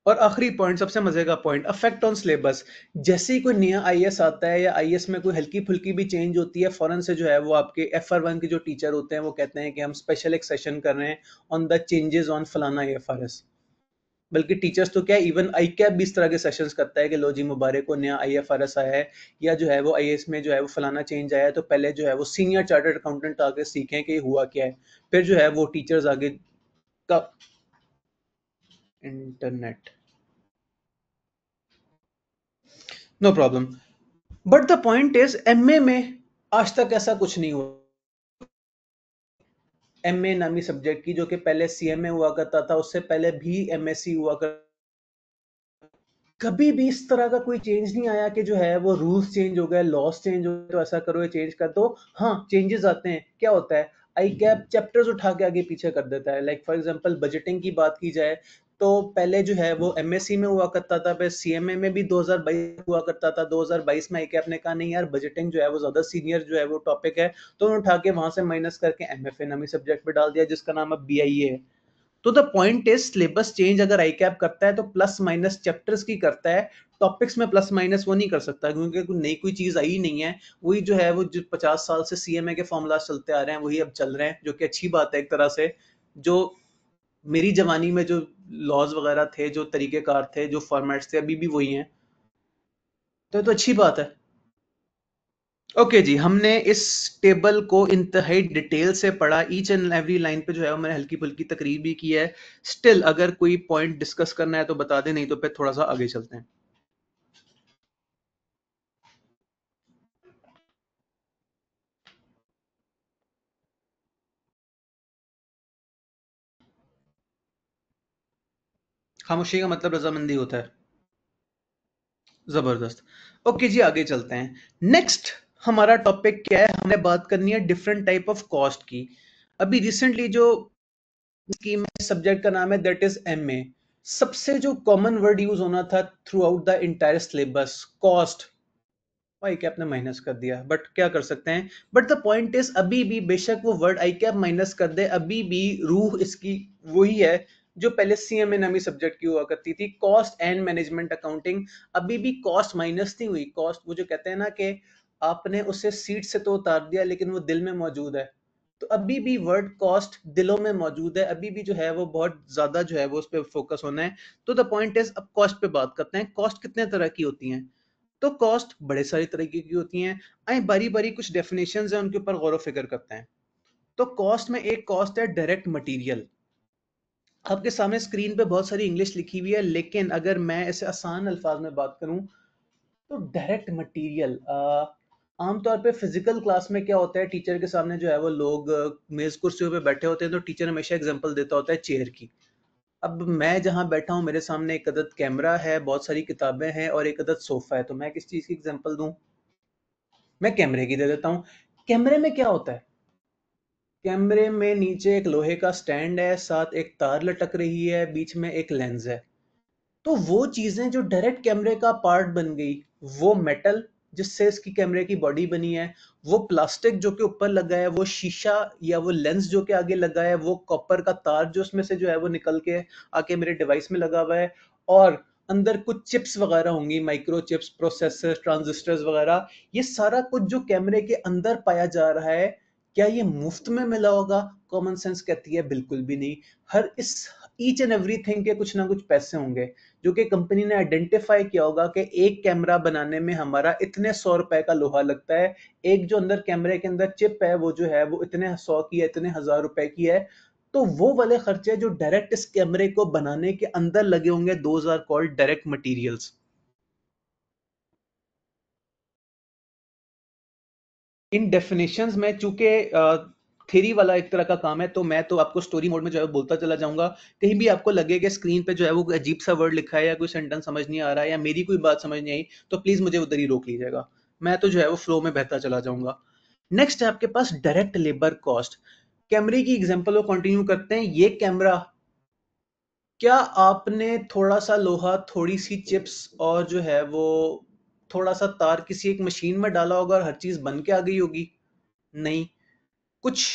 Speaker 2: और आखिरी पॉइंट, सबसे मजे का पॉइंट, अफेक्ट ऑन सिलेबस। जैसे ही कोई नया आईएएस आता है या आईएएस में कोई हल्की फुल्की भी चेंज होती है, फौरन से जो है वो आपके एफआर1 के जो टीचर होते हैं वो कहते हैं कि हम स्पेशल एक सेशन कर रहे हैं ऑन द चेंजेस ऑन फलाना एफआरएस। बल्कि टीचर्स तो क्या, इवन आई कैप भी इस तरह के सेशंस करता है कि लो जी मुबारक को नया आईएफआरएस आया है, या जो है वो आईएएस में जो है वो फलाना चेंज आया है, तो पहले जो है वो सीनियर चार्टर्ड अकाउंटेंट आके सीखें कि हुआ क्या है, फिर जो है वो टीचर्स आगे का internet, no problem. But the point is MA में आज तक ऐसा कुछ नहीं हुआ। एमए नामी सब्जेक्ट की, जो कि पहले सीएमए हुआ करता था, उससे पहले भी एमएससी हुआ कर, कभी भी इस तरह का कोई चेंज नहीं आया कि जो है वो रूल्स चेंज हो गए, लॉस चेंज हो गए, तो ऐसा करो, ये चेंज कर दो। हाँ, चेंजेस आते हैं, क्या होता है, आई कैप चैप्टर्स उठा के आगे पीछे कर देता है। लाइक फॉर एग्जांपल बजटिंग की बात की जाए, तो पहले जो है वो एमएससी में हुआ करता था, फिर सीएमए में भी 2022 हुआ करता था। 2022 में आई कैप ने कहा नहीं यार, बजटिंग जो है वो ज्यादा सीनियर जो है वो टॉपिक है, तो उन्होंने उठा के वहां से माइनस करके एमएफए नामी सब्जेक्ट पे डाल दिया, जिसका नाम अब बीआईए है। तो the point is, syllabus change अगर आई कैप करता है तो प्लस माइनस चैप्टर्स की करता है, टॉपिक्स में प्लस माइनस वो नहीं कर सकता, क्योंकि कोई नई कोई चीज आई नहीं है। वही जो है वो जो 50 साल से सीएमए के फॉर्मूला चलते आ रहे हैं वही अब चल रहे हैं, जो कि अच्छी बात है एक तरह से। जो मेरी जवानी में जो लॉज वगैरह थे, जो तरीकेकार थे, जो फॉर्मेट्स थे, अभी भी वही हैं, तो ये तो अच्छी बात है। ओके जी, हमने इस टेबल को इंतहाई डिटेल से पढ़ा, ईच एंड एवरी लाइन पे जो है मैंने हल्की फुल्की तकरीर भी की है। स्टिल अगर कोई पॉइंट डिस्कस करना है तो बता दें, नहीं तो फिर थोड़ा सा आगे चलते हैं। खामोशी का मतलब रजामंदी होता है। जबरदस्त। ओके जी, आगे चलते हैं। नेक्स्ट हमारा टॉपिक क्या है, हमने बात करनी है डिफरेंट टाइप ऑफ कॉस्ट की। अभी रिसेंटली जो स्कीम सब्जेक्ट का नाम है दैट इज एमए। सबसे जो कॉमन वर्ड यूज होना था through out the entire syllabus, cost, भाई कैप ने माइनस कर दिया, बट क्या कर सकते हैं। बट द पॉइंट इज, अभी भी बेशक वो वर्ड आई कैप माइनस कर दे, अभी भी रूह इसकी वही है जो पहले सीएमए नामी सब्जेक्ट की हुआ करती थी, कॉस्ट एंड मैनेजमेंट अकाउंटिंग। अभी भी कॉस्ट माइनस नहीं हुई, कॉस्ट वो जो कहते हैं ना कि आपने उसे सीट से तो उतार दिया लेकिन वो दिल में मौजूद है, तो अभी भी वर्ड कॉस्ट दिलों में मौजूद है, अभी भी जो है वो बहुत ज्यादा जो है वो उस पर फोकस होना है। तो द पॉइंट इज, अब कॉस्ट पे बात करते हैं। कॉस्ट कितने तरह की होती हैं? तो कॉस्ट बड़े सारी तरीके की होती हैं। आए बारी बारी कुछ डेफिनेशंस हैं उनके ऊपर गौर फिक्र करते हैं। तो कॉस्ट में एक कॉस्ट है डायरेक्ट मटेरियल। आपके सामने स्क्रीन पे बहुत सारी इंग्लिश लिखी हुई है, लेकिन अगर मैं इसे आसान अल्फाज में बात करूं तो डायरेक्ट मटेरियल, आमतौर पे फिजिकल क्लास में क्या होता है, टीचर के सामने जो है वो लोग मेज कुर्सियों पे बैठे होते हैं, तो टीचर हमेशा एग्जांपल देता होता है चेयर की। अब मैं जहां बैठा हूं मेरे सामने एक अदद कैमरा है, बहुत सारी किताबें हैं और एक अदद सोफा है, तो मैं किस चीज की एग्जांपल दूं? मैं कैमरे की दे देता हूँ। कैमरे में क्या होता है, कैमरे में नीचे एक लोहे का स्टैंड है, साथ एक तार लटक रही है, बीच में एक लेंस है। तो वो चीजें जो डायरेक्ट कैमरे का पार्ट बन गई, वो मेटल जिससे इसकी कैमरे की बॉडी बनी है, वो प्लास्टिक जो कि ऊपर लगा है, वो शीशा या वो लेंस जो कि आगे लगा है, वो कॉपर का तार जो उसमें से जो है वो निकल के आके मेरे डिवाइस में लगा हुआ है, और अंदर कुछ चिप्स वगैरह होंगी, माइक्रो चिप्स, प्रोसेसर, ट्रांजिस्टर्स वगैरह। ये सारा कुछ जो कैमरे के अंदर पाया जा रहा है, क्या ये मुफ्त में मिला होगा? कॉमन सेंस कहती है बिल्कुल भी नहीं। हर इस ईच एंड एवरीथिंग के कुछ ना कुछ पैसे होंगे जो कि कंपनी ने आइडेंटिफाई किया होगा कि एक कैमरा बनाने में हमारा इतने 100 रुपए का लोहा लगता है, एक जो अंदर कैमरे के अंदर चिप है वो जो है वो इतने 100 की है, इतने 1000 रुपए की है। तो वो वाले खर्चे जो डायरेक्ट इस कैमरे को बनाने के अंदर लगे होंगे, those are called direct materials. इन डेफिनेशंस में चूंकि थ्योरी वाला एक तरह का काम है, तो मैं तो आपको स्टोरी मोड में जो है बोलता चला जाऊंगा। कहीं भी आपको लगे कि स्क्रीन पे जो है वो अजीब सा वर्ड लिखा है या कोई सेंटेंस समझ नहीं आ रहा है या मेरी कोई बात समझ नहीं आई, तो प्लीज मुझे उधर ही रोक लीजिएगा। मैं तो जो है वो फ्लो में बहता चला जाऊंगा। नेक्स्ट है आपके पास डायरेक्ट लेबर कॉस्ट। कैमरे की एग्जांपल को कंटिन्यू करते हैं। ये कैमरा, क्या आपने थोड़ा सा लोहा, थोड़ी सी चिप्स और जो है वो थोड़ा सा तार किसी एक मशीन में डाला होगा और हर चीज बन के आ गई होगी? नहीं। कुछ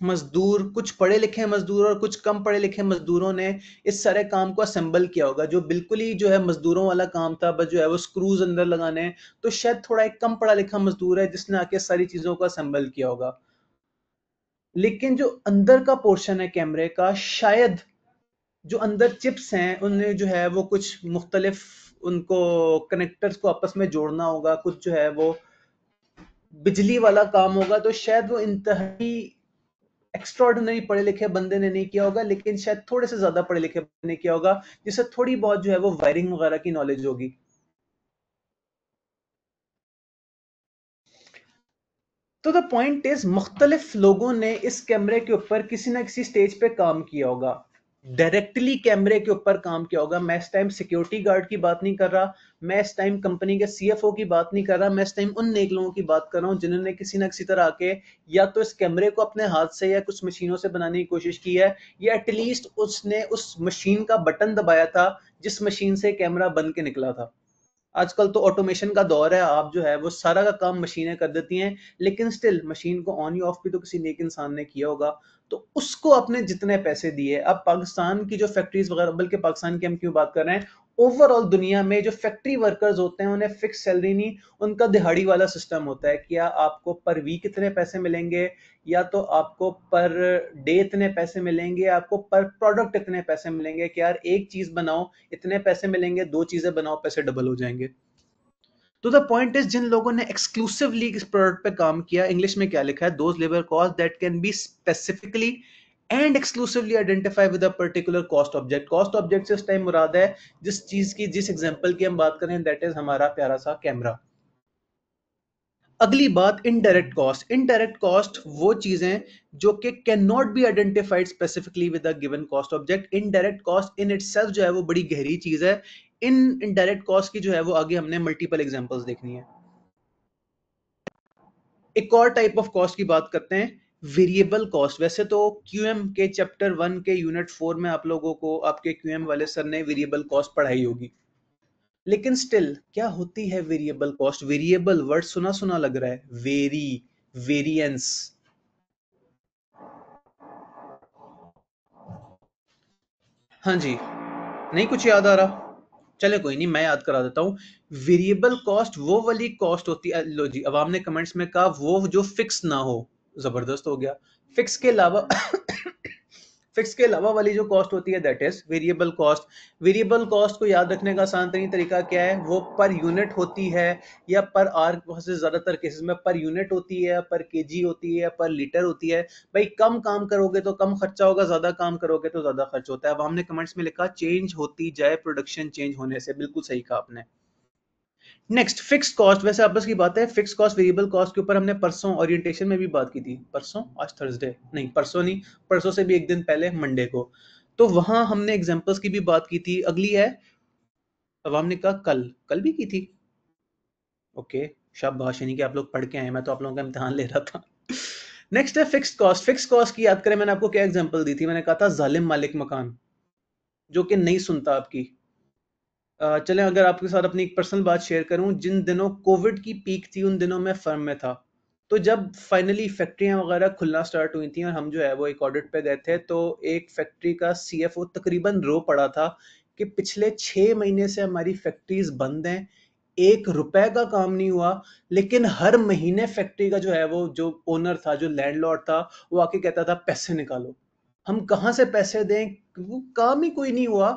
Speaker 2: मजदूर, कुछ पढ़े लिखे मजदूर और कुछ कम पढ़े लिखे मजदूरों ने इस सारे काम को असेंबल किया होगा। जो बिल्कुल ही जो है मजदूरों वाला काम था, बस जो है वो स्क्रूज अंदर लगाने हैं, तो शायद थोड़ा एक कम पढ़ा लिखा मजदूर है जिसने आके सारी चीजों को असेंबल किया होगा। लेकिन जो अंदर का पोर्शन है कैमरे का, शायद जो अंदर चिप्स हैं उनमें जो है वो कुछ मुख्तलिफ उनको कनेक्टर्स को आपस में जोड़ना होगा, कुछ जो है वो बिजली वाला काम होगा, तो शायद वो इंतहाई एक्स्ट्रॉर्डिनरी पढ़े लिखे बंदे ने नहीं किया होगा, लेकिन शायद थोड़े से ज्यादा पढ़े लिखे बंदे ने किया होगा जिससे थोड़ी बहुत जो है वो वायरिंग वगैरह की नॉलेज होगी। तो द पॉइंट इज, मुख्तलिफ लोगों ने इस कैमरे के ऊपर किसी ना किसी स्टेज पे काम किया होगा, डायरेक्टली कैमरे के ऊपर काम किया होगा। मैं इस टाइम सिक्योरिटी गार्ड की बात नहीं कर रहा, मैं इस टाइम कंपनी के सीएफओ की बात नहीं कर रहा, मैं इस टाइम उन नेक लोगों की बात कर रहा हूं जिन्होंने किसी ना किसी तरह आके या तो इस कैमरे को अपने हाथ से या कुछ मशीनों से बनाने की कोशिश की है, या एटलीस्ट उसने उस मशीन का बटन दबाया था जिस मशीन से कैमरा बन के निकला था। आजकल तो ऑटोमेशन का दौर है, आप जो है वो सारा का काम मशीनें कर देती हैं, लेकिन स्टिल मशीन को ऑन या ऑफ भी तो किसी नेक इंसान ने किया होगा। तो उसको आपने जितने पैसे दिए, अब पाकिस्तान की जो फैक्ट्रीज वगैरह, बल्कि पाकिस्तान की हम क्यों बात कर रहे हैं, ओवरऑल दुनिया में जो फैक्ट्री वर्कर्स होते हैं उन्हें फिक्स सैलरी नहीं, उनका दिहाड़ी वाला सिस्टम होता है। क्या आपको पर वीक इतने पैसे मिलेंगे, या तो आपको पर डे इतने पैसे मिलेंगे, आपको पर प्रोडक्ट इतने पैसे मिलेंगे कि यार एक चीज बनाओ इतने पैसे मिलेंगे, दो चीजें बनाओ पैसे डबल हो जाएंगे। तो द पॉइंट इज, जिन लोगों ने एक्सक्लूसिवली इस प्रोडक्ट पे काम किया, इंग्लिश में क्या लिखा है, those labour cost that can be specifically and exclusively identify with a particular cost object. Cost object से इस टाइम मुराद है जिस चीज की, जिस एग्जांपल की हम बात करें, दैट इज हमारा प्यारा सा कैमरा। अगली बात, इनडायरेक्ट कॉस्ट। इनडायरेक्ट कॉस्ट वो चीजें जो कि can not be identified specifically with a given cost object. Indirect cost in itself जो है वो बड़ी गहरी चीज है। इन इनडायरेक्ट कॉस्ट की जो है वो आगे हमने मल्टीपल एग्जांपल्स देखनी है। एक और टाइप ऑफ कॉस्ट की बात करते हैं, वेरिएबल कॉस्ट। वैसे तो क्यूएम के चैप्टर 1 के यूनिट 4 में आप लोगों को आपके क्यूएम वाले सर ने वेरिएबल कॉस्ट पढ़ाई होगी, लेकिन स्टिल क्या होती है वेरिएबल कॉस्ट? वेरिएबल वर्ड सुना सुना लग रहा है, वेरी, वेरिएंस। हाँ जी, नहीं कुछ याद आ रहा? चले कोई नहीं, मैं याद करा देता हूँ। वेरिएबल कॉस्ट वो वाली कॉस्ट होती है, लो जी, अब आपने कमेंट्स में कहा वो जो फिक्स ना हो, जबरदस्त हो गया। फिक्स के अलावा फिक्स के अलावा वाली जो कॉस्ट होती है that is variable cost. Variable cost को याद रखने का आसान तरीन तरीका क्या है, वो पर यूनिट होती है या पर आर, बहुत से ज्यादातर केसेस में पर यूनिट होती है, पर केजी होती है, पर लीटर होती है। भाई कम काम करोगे तो कम खर्चा होगा, ज्यादा काम करोगे तो ज्यादा खर्च होता है। अब हमने कमेंट्स में लिखा चेंज होती जाए प्रोडक्शन चेंज होने से, बिल्कुल सही कहा आपने। Next, fix cost. वैसे आपस की बात है, फिक्स कॉस्ट वेरिएबल कॉस्ट के ऊपर हमने परसों ओरिएंटेशन में भी बात की थी। परसों, आज थर्सडे नहीं, परसों नहीं, परसों से भी एक दिन पहले मंडे को, तो वहां हमने एग्जांपल्स की भी बात की थी। अगली है, अब हमने कहा कल, कल भी की थी। ओके, शाबाश, यानी कि आप लोग पढ़ के आए, मैं तो आप लोगों का इम्तिहान ले रहा था। नेक्स्ट है फिक्स कॉस्ट। फिक्स कॉस्ट की याद करें, मैंने आपको क्या एग्जांपल दी थी? मैंने कहा था जालिम मालिक मकान, जो कि नहीं सुनता आपकी। चलें, अगर आपके साथ अपनी एक पर्सनल बात शेयर करूं, जिन दिनों कोविड की पीक थी उन दिनों मैं फर्म में था। तो जब फाइनली फैक्ट्रियां वगैरह खुलना स्टार्ट हुई थी और हम जो है वो एक ऑडिट पे गए थे, तो एक फैक्ट्री का सीएफओ तकरीबन रो पड़ा था कि पिछले 6 महीने से हमारी फैक्ट्रीज बंद हैं, एक रुपए का काम नहीं हुआ, लेकिन हर महीने फैक्ट्री का जो है वो जो ओनर था, जो लैंडलॉर्ड था, वो आके कहता था पैसे निकालो। हम कहाँ से पैसे दें, वो काम ही कोई नहीं हुआ,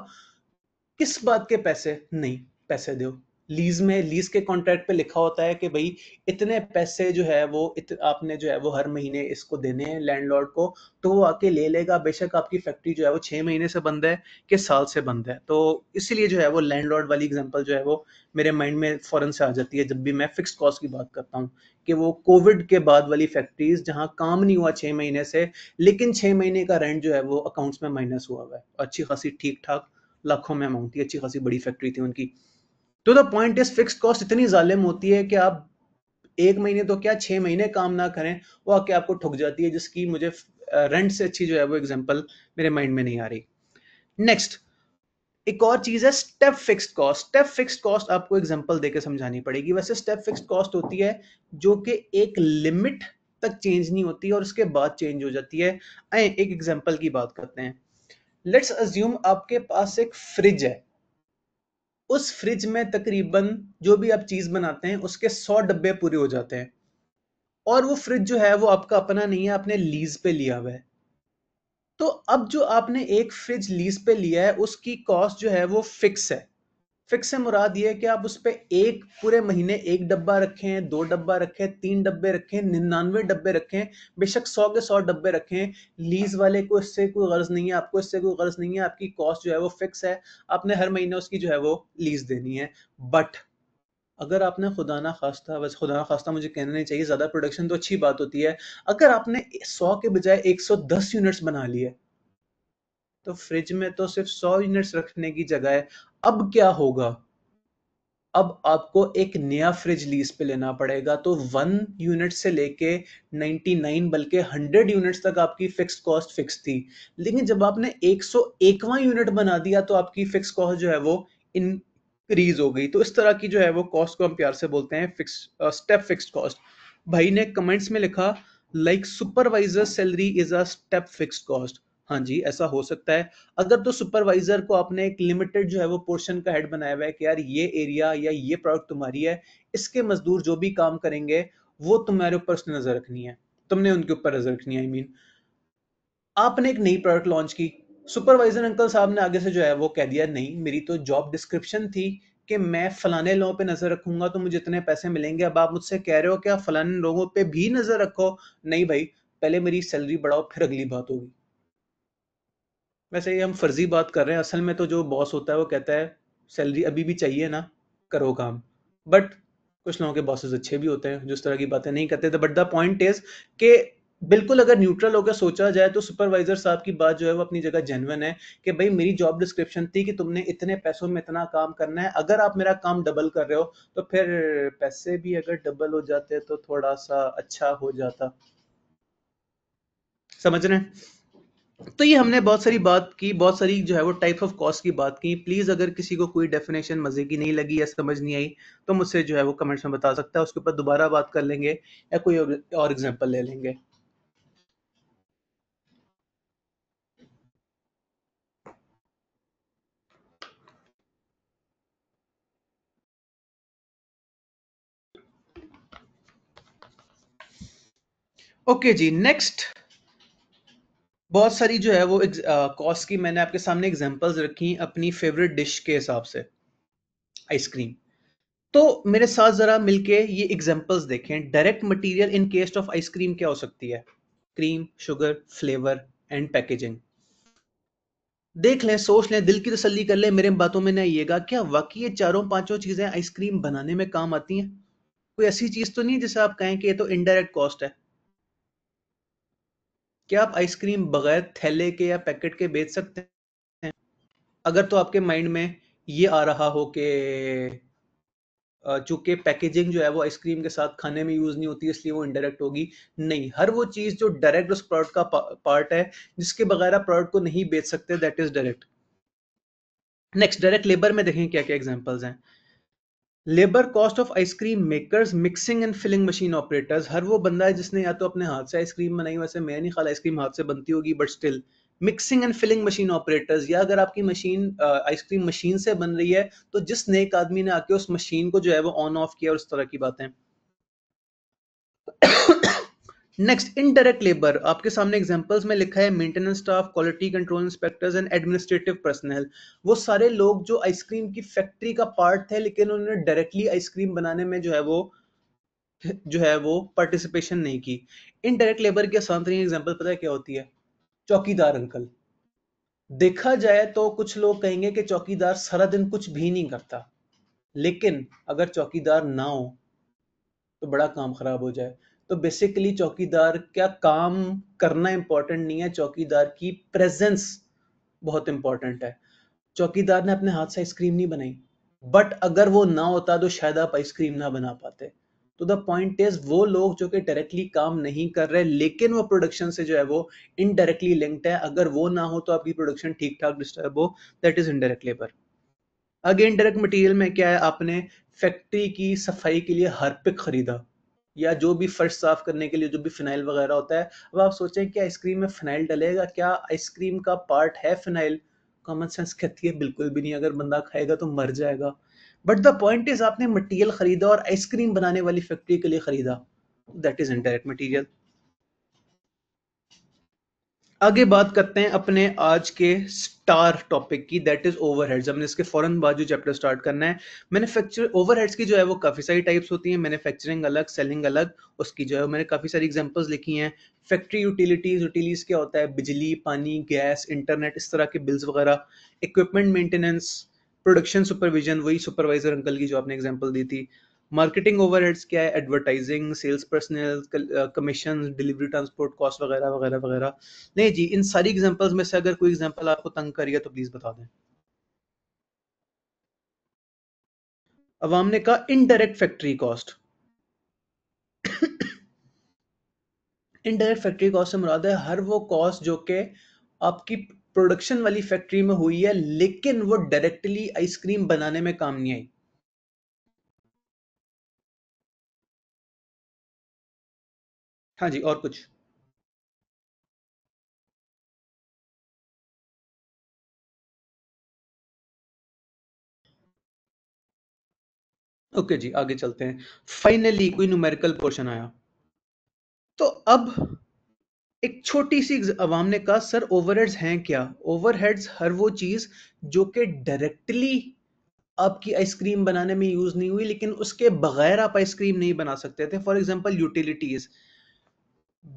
Speaker 2: किस बात के पैसे? नहीं, पैसे दो। लीज में, लीज के कॉन्ट्रैक्ट पे लिखा होता है कि भाई इतने पैसे जो है वो आपने जो है वो हर महीने इसको देने हैं लैंडलॉर्ड को, तो वो आके ले लेगा, बेशक आपकी फैक्ट्री जो है वो 6 महीने से बंद है कि साल से बंद है। तो इसीलिए जो है वो लैंडलॉर्ड वाली एग्जांपल जो है वो मेरे माइंड में फौरन से आ जाती है जब भी मैं फिक्स्ड कॉस्ट की बात करता हूँ, कि वो कोविड के बाद वाली फैक्ट्रीज जहाँ काम नहीं हुआ 6 महीने से, लेकिन 6 महीने का रेंट जो है वो अकाउंट्स में माइनस हुआ हुआ है, अच्छी खासी ठीक ठाक लाखों में अमाउंट थी, अच्छी खासी बड़ी फैक्ट्री थी उनकी। तो the point is fixed cost इतनी जालिम होती है कि आप 1 महीने तो क्या 6 महीने काम ना करें, वो आके आपको ठुक जाती है, जिसकी मुझे रेंट से अच्छी जो है वो एग्जांपल मेरे माइंड में नहीं आ रही। नेक्स्ट, एक और चीज है step fixed cost. Step fixed cost आपको एग्जांपल देके समझानी पड़ेगी। वैसे स्टेप फिक्स्ड कॉस्ट होती है जो कि एक लिमिट तक चेंज नहीं होती और उसके बाद चेंज हो जाती है। आए एक एग्जांपल की बात करते हैं। लेट्स अज्यूम आपके पास एक फ्रिज है, उस फ्रिज में तकरीबन जो भी आप चीज बनाते हैं उसके 100 डब्बे पूरे हो जाते हैं, और वो फ्रिज जो है वो आपका अपना नहीं है, आपने लीज पे लिया हुआ है। तो अब जो आपने एक फ्रिज लीज पे लिया है उसकी कॉस्ट जो है वो फिक्स है। फिक्स से मुराद ये है कि आप उस पे एक पूरे महीने 1 डब्बा रखें, 2 डब्बा रखें, 3 डब्बे रखें, 99 डब्बे रखें, बेशक 100 के 100 डब्बे रखें, लीज वाले को इससे कोई गर्ज नहीं है, आपको इससे कोई गर्ज नहीं है, आपकी कॉस्ट जो है वो फिक्स है, आपने हर महीने उसकी जो है वो लीज देनी है। बट अगर आपने खुदा ना खास्ता, बस खुदा ना खास्ता मुझे कहना नहीं चाहिए, ज्यादा प्रोडक्शन तो अच्छी बात होती है, अगर आपने 100 के बजाय 110 यूनिट्स बना लिए, तो फ्रिज में तो सिर्फ 100 यूनिट्स रखने की जगह है। अब क्या होगा? अब आपको एक नया फ्रिज लीज पे लेना पड़ेगा, तो 1 यूनिट से लेके 99 बल्कि 100 यूनिट्स तक आपकी फिक्स्ड कॉस्ट फिक्स थी। लेकिन जब आपने 101वां यूनिट बना दिया तो आपकी फिक्स कॉस्ट जो है वो इंक्रीज हो गई। तो इस तरह की जो है वो कॉस्ट को हम प्यार से बोलते हैं फिक्स स्टेप फिक्स्ड कॉस्ट। भाई ने कमेंट्स में लिखा like supervisor salary is a step fixed cost. हाँ जी, ऐसा हो सकता है। अगर तो सुपरवाइजर को आपने एक लिमिटेड जो है वो पोर्शन का हेड बनाया हुआ है कि यार ये एरिया या ये प्रोडक्ट तुम्हारी है, इसके मजदूर जो भी काम करेंगे वो तुम्हारे ऊपर उसने नजर रखनी है, तुमने उनके ऊपर नजर रखनी है। आई मीन आपने एक नई प्रोडक्ट लॉन्च की, सुपरवाइजर अंकल साहब ने आगे से जो है वो कह दिया नहीं, मेरी तो जॉब डिस्क्रिप्शन थी कि मैं फलाने लोगों पे नजर रखूंगा तो मुझे इतने पैसे मिलेंगे, अब आप मुझसे कह रहे हो कि आप फलाने लोगों पे भी नजर रखो। नहीं भाई, पहले मेरी सैलरी बढ़ाओ फिर अगली बात होगी। वैसे ये हम फर्जी बात कर रहे हैं, असल में तो जो बॉस होता है वो कहता है सैलरी अभी भी चाहिए ना, करो काम। बट कुछ लोगों के बॉसेस अच्छे भी होते हैं जो इस तरह की बातें नहीं करते थे। बट द पॉइंट इज कि बिल्कुल अगर न्यूट्रल होकर सोचा जाए तो सुपरवाइजर साहब की बात जो है वो अपनी जगह जेन्युइन है कि भाई मेरी जॉब डिस्क्रिप्शन थी कि तुमने इतने पैसों में इतना काम करना है, अगर आप मेरा काम डबल कर रहे हो तो फिर पैसे भी अगर डबल हो जाते तो थोड़ा सा अच्छा हो जाता। समझ रहे हैं? तो ये हमने बहुत सारी बात की, बहुत सारी जो है वो टाइप ऑफ कॉस्ट की बात की। प्लीज अगर किसी को कोई डेफिनेशन मजे की नहीं लगी या समझ नहीं आई तो मुझसे जो है वो कमेंट्स में बता सकता है, उसके ऊपर दोबारा बात कर लेंगे या कोई और एग्जांपल ले लेंगे। ओके जी, नेक्स्ट बहुत सारी जो है वो कॉस्ट की मैंने आपके सामने एग्जांपल्स रखी अपनी फेवरेट डिश के हिसाब से, आइसक्रीम। तो मेरे साथ जरा मिलके ये एग्जांपल्स देखें। Direct material in case of ice cream क्या हो सकती है? Cream, sugar, flavour and packaging. देख लें, सोच लें, दिल की तसल्ली कर लें, मेरे बातों में ना आइएगा, क्या वाकई ये चारों पांचों चीजें आइसक्रीम बनाने में काम आती हैं? कोई ऐसी चीज तो नहीं जिसे आप कहें कि ये तो इनडायरेक्ट कॉस्ट है? क्या आप आइसक्रीम बगैर थैले के या पैकेट के बेच सकते हैं? अगर तो आपके माइंड में ये आ रहा हो कि चूंकि पैकेजिंग जो है वो आइसक्रीम के साथ खाने में यूज नहीं होती इसलिए वो इनडायरेक्ट होगी। नहीं, हर वो चीज जो डायरेक्ट उस प्रोडक्ट का पार्ट है जिसके बगैर आप प्रोडक्ट को नहीं बेच सकते, that is direct. Next, direct labour में देखें क्या क्या एग्जांपल्स हैं। Labour cost of ice cream makers, mixing and filling machine operators. हर वो बंदा है जिसने या तो अपने हाथ से आइसक्रीम बनाई, वैसे मैं नहीं ख्याल आइसक्रीम हाथ से बनती होगी but still mixing and filling machine operators, या अगर आपकी मशीन आइसक्रीम मशीन से बन रही है तो जिस नेक आदमी ने आके उस मशीन को जो है वो ऑन ऑफ किया और उस तरह की बातें। Next, indirect labour. आपके सामने एग्जांपल्स में लिखा है maintenance staff, quality control inspectors and administrative personal. वो सारे लोग जो आइसक्रीम की फैक्ट्री का पार्ट थे लेकिन उन्होंने डायरेक्टली आइसक्रीम बनाने में जो है वो पार्टिसिपेशन नहीं की। इनडायरेक्ट लेबर की आसान तरीन एग्जांपल पता है क्या होती है? चौकीदार अंकल। देखा जाए तो कुछ लोग कहेंगे कि चौकीदार सारा दिन कुछ भी नहीं करता, लेकिन अगर चौकीदार ना हो तो बड़ा काम खराब हो जाए। तो बेसिकली चौकीदार क्या काम करना इंपॉर्टेंट नहीं है, चौकीदार की प्रेजेंस बहुत इंपॉर्टेंट है। चौकीदार ने अपने हाथ से आइसक्रीम नहीं बनाई, बट अगर वो ना होता तो शायद आप आइसक्रीम ना बना पाते। तो द पॉइंट इज, वो लोग जो कि डायरेक्टली काम नहीं कर रहे लेकिन वो प्रोडक्शन से जो है वो इनडायरेक्टली लिंक्ड है, अगर वो ना हो तो आपकी प्रोडक्शन ठीक ठाक डिस्टर्ब हो, that is indirect labour. Again direct material में क्या है, आपने फैक्ट्री की सफाई के लिए हार्पिक खरीदा, या जो भी फर्श साफ करने के लिए जो भी फिनाइल वगैरह होता है। अब आप सोचें कि आइसक्रीम में फिनाइल डलेगा, क्या आइसक्रीम का पार्ट है फिनाइल? कॉमन सेंस कहती है बिल्कुल भी नहीं, अगर बंदा खाएगा तो मर जाएगा। बट द पॉइंट इज, आपने मटेरियल खरीदा और आइसक्रीम बनाने वाली फैक्ट्री के लिए खरीदा, दैट इज इनडायरेक्ट मटेरियल। आगे बात करते हैं अपने आज के स्टार टॉपिक की, दैट इज ओवरहेड्स। हमने इसके फौरन बाद जो चैप्टर स्टार्ट करना है। मैन्युफैक्चर ओवरहेड्स की जो है वो काफी सारी टाइप्स होती हैं, मैन्युफैक्चरिंग अलग, सेलिंग अलग। उसकी जो है मैंने काफी सारी एग्जांपल्स लिखी हैं। फैक्ट्री यूटिलिटीज, यूटिलिटीज क्या होता है? बिजली, पानी, गैस, इंटरनेट, इस तरह के बिल्स वगैरह। इक्विपमेंट मेंटेनेंस, प्रोडक्शन सुपरविजन, वही सुपरवाइजर अंकल की जो आपने एग्जांपल दी थी। मार्केटिंग ओवरहेड्स क्या है? Advertising, sales personal, commission, delivery, transport cost वगैरह वगैरह वगैरह। नहीं जी, इन सारी एग्जांपल्स में से अगर कोई एग्जांपल आपको तंग करिए तो प्लीज बता दें। अवाम ने कहा indirect factory cost. Indirect factory cost से मुराद है हर वो कॉस्ट जो कि आपकी प्रोडक्शन वाली फैक्ट्री में हुई है लेकिन वो डायरेक्टली आइसक्रीम बनाने में काम नहीं आई। हाँ जी, और कुछ? ओके जी, आगे चलते हैं। फाइनली कोई न्यूमेरिकल पोर्शन आया। तो अब एक छोटी सी अवाम ने कहा सर ओवरहेड्स हैं क्या? ओवरहेड्स हर वो चीज जो कि डायरेक्टली आपकी आइसक्रीम बनाने में यूज नहीं हुई लेकिन उसके बगैर आप आइसक्रीम नहीं बना सकते थे। फॉर एग्जांपल यूटिलिटीज,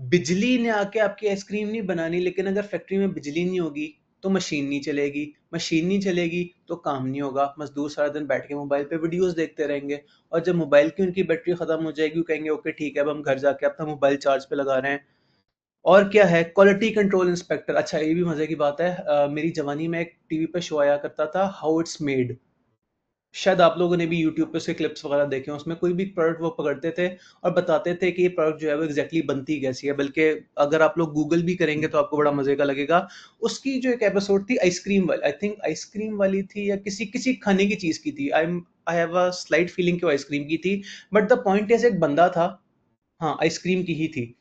Speaker 2: बिजली ने आके आपकी आइसक्रीम नहीं बनानी, लेकिन अगर फैक्ट्री में बिजली नहीं होगी तो मशीन नहीं चलेगी, मशीन नहीं चलेगी तो काम नहीं होगा, मजदूर सारा दिन बैठ के मोबाइल पे वीडियोस देखते रहेंगे, और जब मोबाइल की उनकी बैटरी खत्म हो जाएगी वो कहेंगे ओके ठीक है अब हम घर जाके अपना मोबाइल चार्ज पे लगा रहे हैं। और क्या है? Quality control inspector. अच्छा, ये भी मजे की बात है, मेरी जवानी में एक टीवी पे शो आया करता था, हाउ इट्स मेड। शायद आप लोगों ने भी यूट्यूब पे उसके क्लिप्स वगैरह देखे हैं। उसमें कोई भी प्रोडक्ट वो पकड़ते थे और बताते थे कि ये प्रोडक्ट जो है वो एग्जैक्टली बनती कैसी है, बल्कि अगर आप लोग गूगल भी करेंगे तो आपको बड़ा मजे का लगेगा। उसकी जो एक एपिसोड थी आइसक्रीम वाली, आई थिंक आइसक्रीम वाली थी या किसी किसी खाने की चीज की थी, I have a slight feeling कि वो आइसक्रीम की थी। बट द पॉइंट इज, एक बंदा था, हाँ आइसक्रीम की ही थी।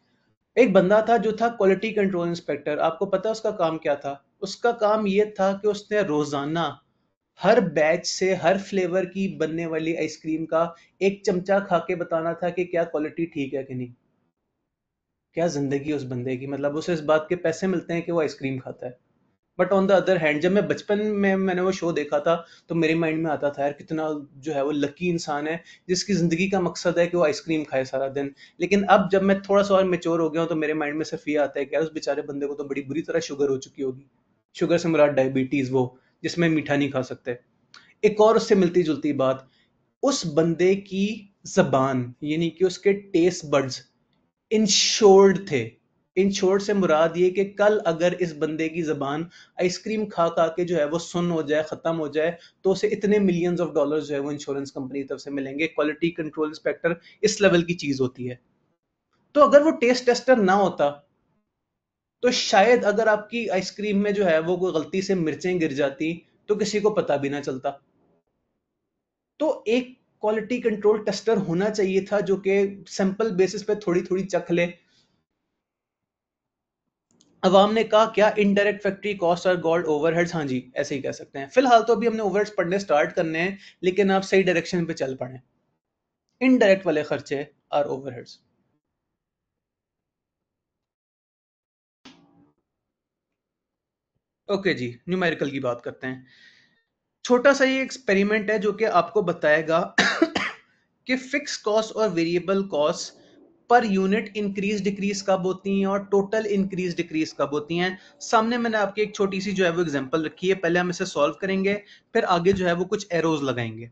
Speaker 2: एक बंदा था जो था क्वालिटी कंट्रोल इंस्पेक्टर। आपको पता है उसका काम क्या था? उसका काम ये था कि उसने रोजाना हर बैच से हर फ्लेवर की बनने वाली आइसक्रीम का एक चमचा खा के बताना था कि क्या क्वालिटी ठीक है कि नहीं। क्या जिंदगी है उस बंदे की, मतलब उसे इस बात के पैसे मिलते हैं कि वो आइसक्रीम खाता है। But on the other hand, जब मैं बचपन में मैंने वो शो देखा था तो मेरे माइंड में आता था यार कितना जो है वो लकी इंसान है जिसकी जिंदगी का मकसद है कि वो आइसक्रीम खाए सारा दिन। लेकिन अब जब मैं थोड़ा सा और मेच्योर हो गया हूं तो मेरे माइंड में सिर्फ ये आता है कि यार उस बेचारे बंदे को तो बड़ी बुरी तरह शुगर हो चुकी होगी। शुगर से मुराद डायबिटीज, वो जिसमें मीठा नहीं खा सकते। एक और उससे मिलती जुलती बात, उस बंदे की जबान यानी कि उसके टेस्ट बड्स इंश्योर्ड थे। इंश्योर्ड से मुराद ये कि कल अगर इस बंदे की जबान आइसक्रीम खा खा के जो है वो सुन हो जाए, खत्म हो जाए, तो उसे इतने मिलियंस ऑफ डॉलर्स जो है वो इंश्योरेंस कंपनी की तरफ से मिलेंगे। क्वालिटी कंट्रोल इंस्पेक्टर इस लेवल की चीज होती है। तो अगर वो टेस्ट टेस्टर ना होता तो शायद अगर आपकी आइसक्रीम में जो है वो कोई गलती से मिर्चें गिर जाती तो किसी को पता भी ना चलता। तो एक क्वालिटी कंट्रोल टेस्टर होना चाहिए था जो कि सैंपल बेसिस पे थोड़ी थोड़ी चख ले। अवाम ने कहा क्या indirect factory cost are called overheads? हाँ जी, ऐसे ही कह सकते हैं। फिलहाल तो अभी हमने ओवरहेड्स पढ़ने स्टार्ट करने हैं, लेकिन आप सही डायरेक्शन पे चल पड़े। इनडायरेक्ट वाले खर्चे आर ओवरहेड्स। ओके जी, न्यूमेरिकल की बात करते हैं। छोटा सा ये एक्सपेरिमेंट है जो कि आपको बताएगा कि फिक्स कॉस्ट और variable cost per unit increase decrease कब होती हैं और टोटल इंक्रीज डिक्रीज कब होती हैं। सामने मैंने आपकी एक छोटी सी जो है वो एग्जांपल रखी है, पहले हम इसे सॉल्व करेंगे, फिर आगे जो है वो कुछ एरोज लगाएंगे।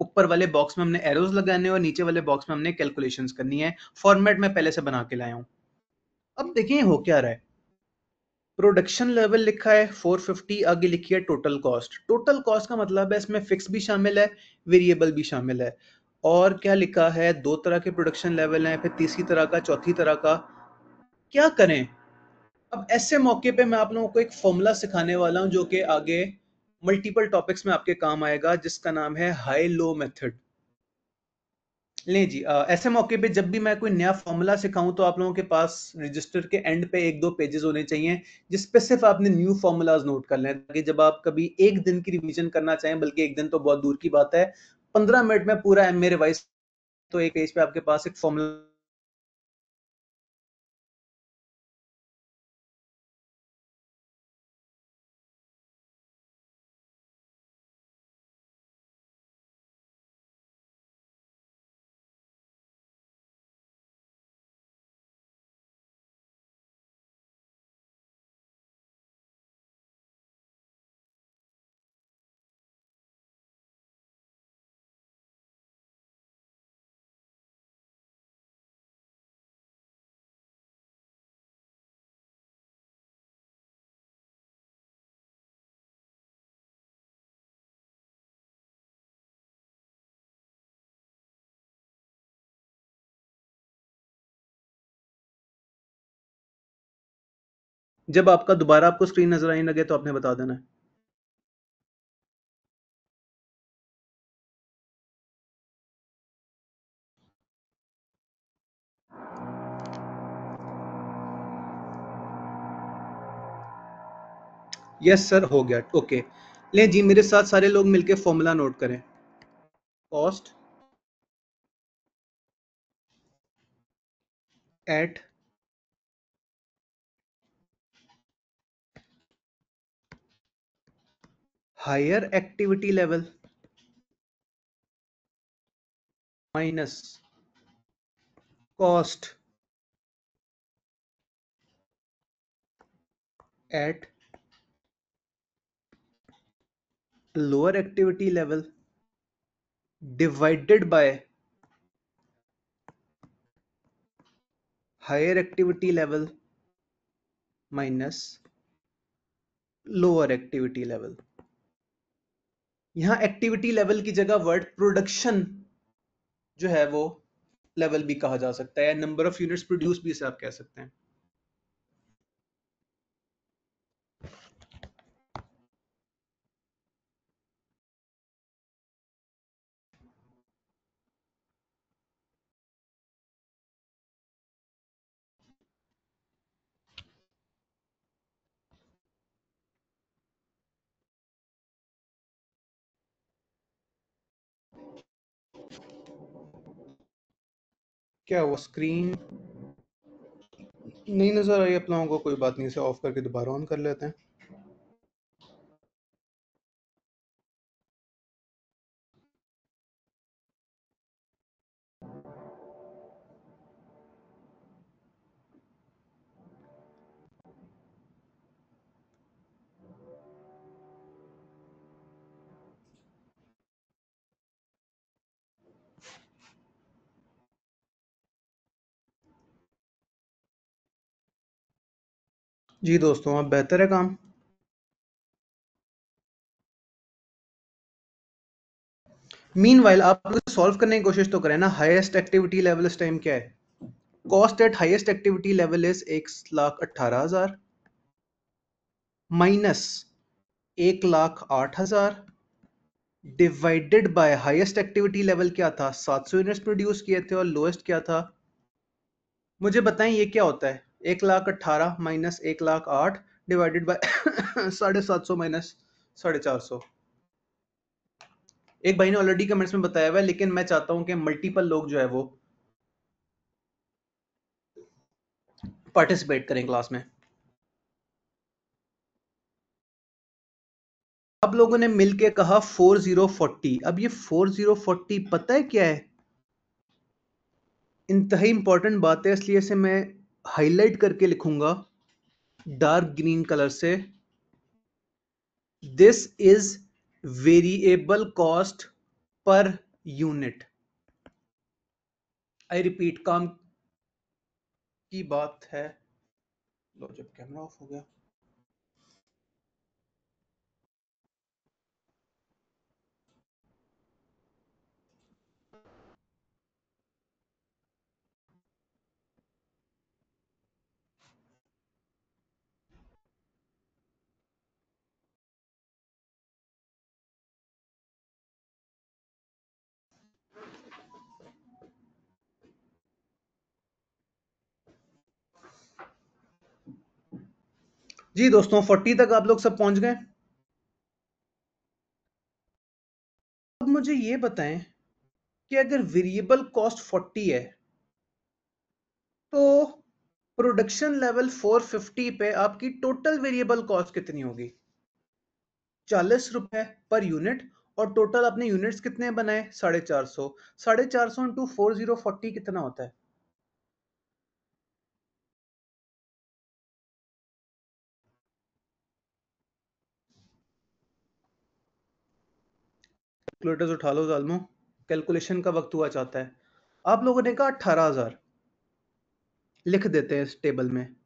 Speaker 2: ऊपर वाले बॉक्स में हमने एरोज लगाने और नीचे वाले बॉक्स में हमने कैलकुलेशंस करनी है। फॉर्मेट में पहले से बना के लाया हूं। अब देखिए हो क्या रहा है। प्रोडक्शन लेवल लिखा है 450, आगे लिखी है टोटल कॉस्ट। टोटल कॉस्ट का मतलब है इसमें फिक्स भी शामिल है, वेरिएबल भी शामिल है। और क्या लिखा है, दो तरह के प्रोडक्शन लेवल हैं, फिर तीसरी तरह का, चौथी तरह का। क्या करें? अब ऐसे मौके पे मैं आप लोगों को एक फॉर्मूला सिखाने वाला हूं जो कि आगे मल्टीपल टॉपिक्स में आपके काम आएगा, जिसका नाम है हाई लो मेथड। ले जी, ऐसे मौके पे जब भी मैं कोई नया फॉर्मूला सिखाऊं तो आप लोगों के पास रजिस्टर के एंड पे एक दो पेजेस होने चाहिए जिस पे सिर्फ आपने न्यू फॉर्मूलाज नोट कर लें, ताकि जब आप कभी एक दिन की रिवीजन करना चाहें, बल्कि एक दिन तो बहुत दूर की बात है, 15 मिनट में पूरा एमए रिवाइज, तो एक पेज पे आपके पास एक फॉर्मूला। जब आपका दोबारा आपको स्क्रीन नजर आने लगे तो आपने बता देना है। यस सर, हो गया। ओके, ले जी, मेरे साथ सारे लोग मिलके फॉर्मूला नोट करें। Cost at higher activity level minus cost at lower activity level divided by higher activity level minus lower activity level. यहां एक्टिविटी लेवल की जगह वर्ड प्रोडक्शन जो है वो लेवल भी कहा जा सकता है, नंबर ऑफ यूनिट्स प्रोड्यूस भी इसे आप कह सकते हैं। क्या वो स्क्रीन नहीं नजर आई आप लोगों को? कोई बात नहीं, इसे ऑफ करके दोबारा ऑन कर लेते हैं। जी दोस्तों, अब बेहतर है काम? मीनवाइल आप सॉल्व करने की कोशिश तो करें ना। हाईएस्ट एक्टिविटी लेवल इस टाइम क्या है? Cost at highest activity level is 1,18,000 minus 1,08,000 divided by highest activity level क्या था? 700 यूनिट्स प्रोड्यूस किए थे, और लोएस्ट क्या था? मुझे बताएं ये क्या होता है? 1,18,000 माइनस 1,08,000 डिवाइडेड बाय 750 माइनस 450। एक भाई ने ऑलरेडी कमेंट्स में बताया हुआ है, लेकिन मैं चाहता हूं कि मल्टीपल लोग जो है वो पार्टिसिपेट करें क्लास में। आप लोगों ने मिलके कहा 4040। अब ये 4040 पता है क्या है? इंतहाई इंपॉर्टेंट बात है, इसलिए इसे मैं हाईलाइट करके लिखूंगा डार्क ग्रीन कलर से। This is variable cost per unit. I repeat, काम की बात है। लो, जब कैमरा ऑफ हो गया। जी दोस्तों, 40 तक आप लोग सब पहुंच गए। अब मुझे ये बताएं कि अगर वेरिएबल कॉस्ट 40 है तो प्रोडक्शन लेवल 450 पे आपकी टोटल वेरिएबल कॉस्ट कितनी होगी? 40 रुपए पर यूनिट। और टोटल आपने यूनिट्स कितने बनाए? 450। 450 इंटू 4040 कितना होता है? कैलकुलेटर्स उठा लो जालमो, कैलकुलेशन का वक्त हुआ चाहता है। आप लोगों ने कहा 18,000। लिख देते हैं इस टेबल में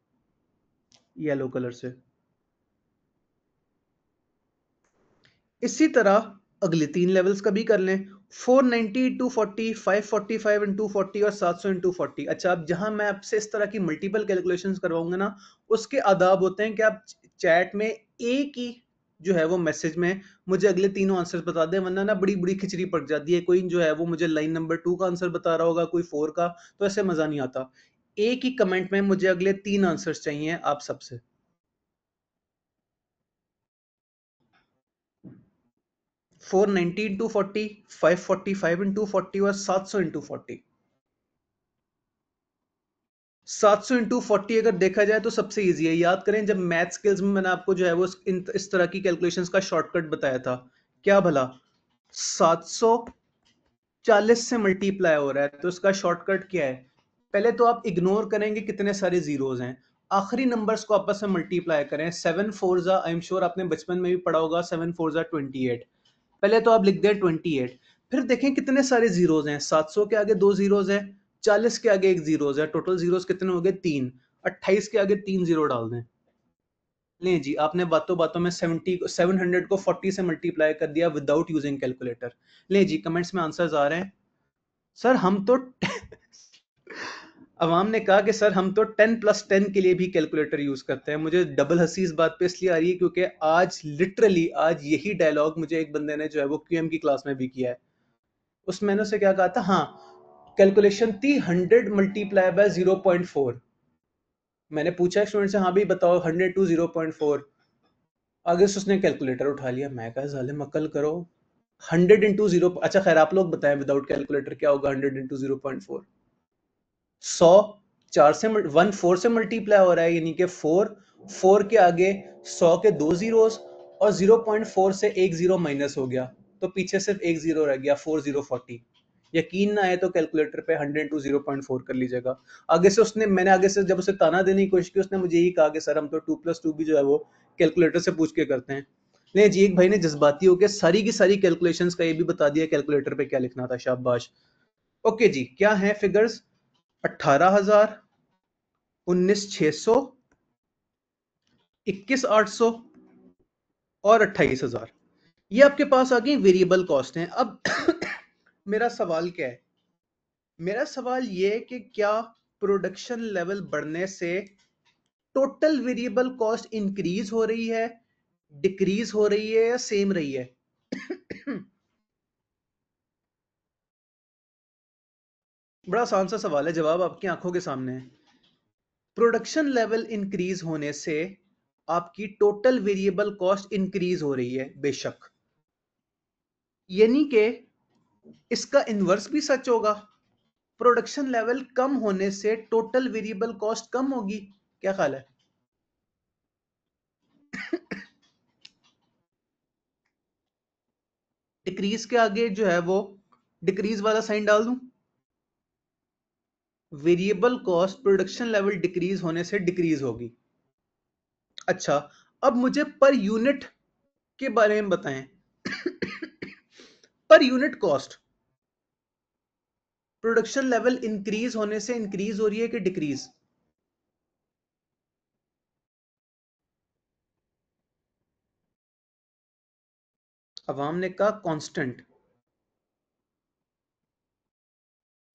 Speaker 2: येलो कलर से। इसी तरह अगले 3 लेवल्स का भी कर लें। 490 इंटू 40, 545 इंटू 40 और 700 इंटू 40। अच्छा, अब जहां मैं आपसे इस तरह की मल्टीपल कैलकुलेशंस करवाऊंगा ना, उसके आदाब होते हैं कि आप चैट में एक ही जो है वो मैसेज में मुझे अगले तीनों आंसर्स बता दें, वरना ना बड़ी बड़ी खिचड़ी पड़ जाती है। कोई जो है वो मुझे लाइन नंबर 2 का आंसर बता रहा होगा, कोई 4 का, तो ऐसे मजा नहीं आता। एक ही कमेंट में मुझे अगले 3 आंसर्स चाहिए आप सबसे। 490 इंटू 40, 545 इंटू 40 और 700 इंटू 40। 700 इंटू 40 अगर देखा जाए तो सबसे इजी है। याद करें, जब मैथ स्किल्स में मैंने आपको जो है वो इस तरह की कैलकुलेशंस का शॉर्टकट बताया था। क्या भला? 740 से मल्टीप्लाई हो रहा है तो इसका शॉर्टकट क्या है? पहले तो आप इग्नोर करेंगे कितने सारे जीरोज हैं, आखिरी नंबर्स को आपस में मल्टीप्लाई करें। 7 4 जा, आई एम श्योर आपने बचपन में भी पढ़ा होगा, 7 4 जा 28। पहले तो आप लिख दें 28, फिर देखें कितने सारे जीरोज हैं। 700 के आगे 2 जीरोज है, 40 के आगे एक जीरोज है, टोटल जीरोज कितने हो गए? 3। 28 के आगे 3 जीरो डाल दें। लें जी, आपने बातों बातों में 700 को 40 से मल्टीप्लाई कर दिया विदाउट यूजिंग कैलकुलेटर। लें जी, कमेंट्स में आंसर्स आ रहे हैं। सर हम तो अवाम ने कहा कि सर हम तो 10 प्लस 10 के लिए भी कैलकुलेटर यूज करते हैं। मुझे डबल हंसी इस बात पे इसलिए आ रही है क्योंकि आज लिटरली आज यही डायलॉग मुझे एक बंदे ने जो है वो क्यूएम की क्लास में भी किया है। उस मैंने उसे क्या कहा था, हाँ कैलकुलेशन थी 100 मल्टीप्लाई बाय 0.4। मैंने पूछा स्टूडेंट से, हाँ भाई बताओ 100 टू 0.4। आगे से उसने कैलकुलेटर उठा लिया। मैं कहा जालिम अकल करो, 100 इंटू 0। अच्छा खैर, आप लोग बताएं विदाउट कैलकुलेटर क्या होगा 100 इंटू 0.4? 100 4 से 1 4 से मल्टीप्लाई हो रहा है, यानी कि 4 के आगे 100 के 2 जीरोस और 0.4 से एक जीरो माइनस हो गया, तो पीछे सिर्फ एक जीरो रह गया, 4040। यकीन ना आए तो कैलकुलेटर पे 100 टू 0.4 कर लीजिएगा। आगे से उसने मैंने आगे से जब उसे ताना देने की कोशिश की, उसने मुझे यही कहा कि सर हम तो 2+2 भी जो है वो कैलकुलेटर से पूछ के करते हैं। नहीं जी, एक भाई ने जज्बाती होकर सारी की सारी कैलकुलेशंस का ये भी बता दिया कैलकुलेटर पे क्या लिखना था। शाबाश। ओके जी, क्या है फिगर्स? 18,000, 19,600, 21,800 और 28,000। ये आपके पास आ गई वेरिएबल कॉस्ट है। अब मेरा सवाल क्या है? मेरा सवाल ये है कि क्या प्रोडक्शन लेवल बढ़ने से टोटल वेरिएबल कॉस्ट इंक्रीज हो रही है, डिक्रीज हो रही है या सेम रही है? बड़ा आसान सा सवाल है, जवाब आपकी आंखों के सामने है। प्रोडक्शन लेवल इंक्रीज होने से आपकी टोटल वेरिएबल कॉस्ट इंक्रीज हो रही है, बेशक, यानी कि इसका इन्वर्स भी सच होगा। प्रोडक्शन लेवल कम होने से टोटल वेरिएबल कॉस्ट कम होगी। क्या ख्याल है? डिक्रीज के आगे जो है वो डिक्रीज वाला साइन डाल दूं। Variable cost production level decrease होने से डिक्रीज होगी। अच्छा, अब मुझे पर यूनिट के बारे में बताएं। Per unit cost production level increase होने से इंक्रीज हो रही है कि डिक्रीज? अवाम ने कहा कांस्टेंट,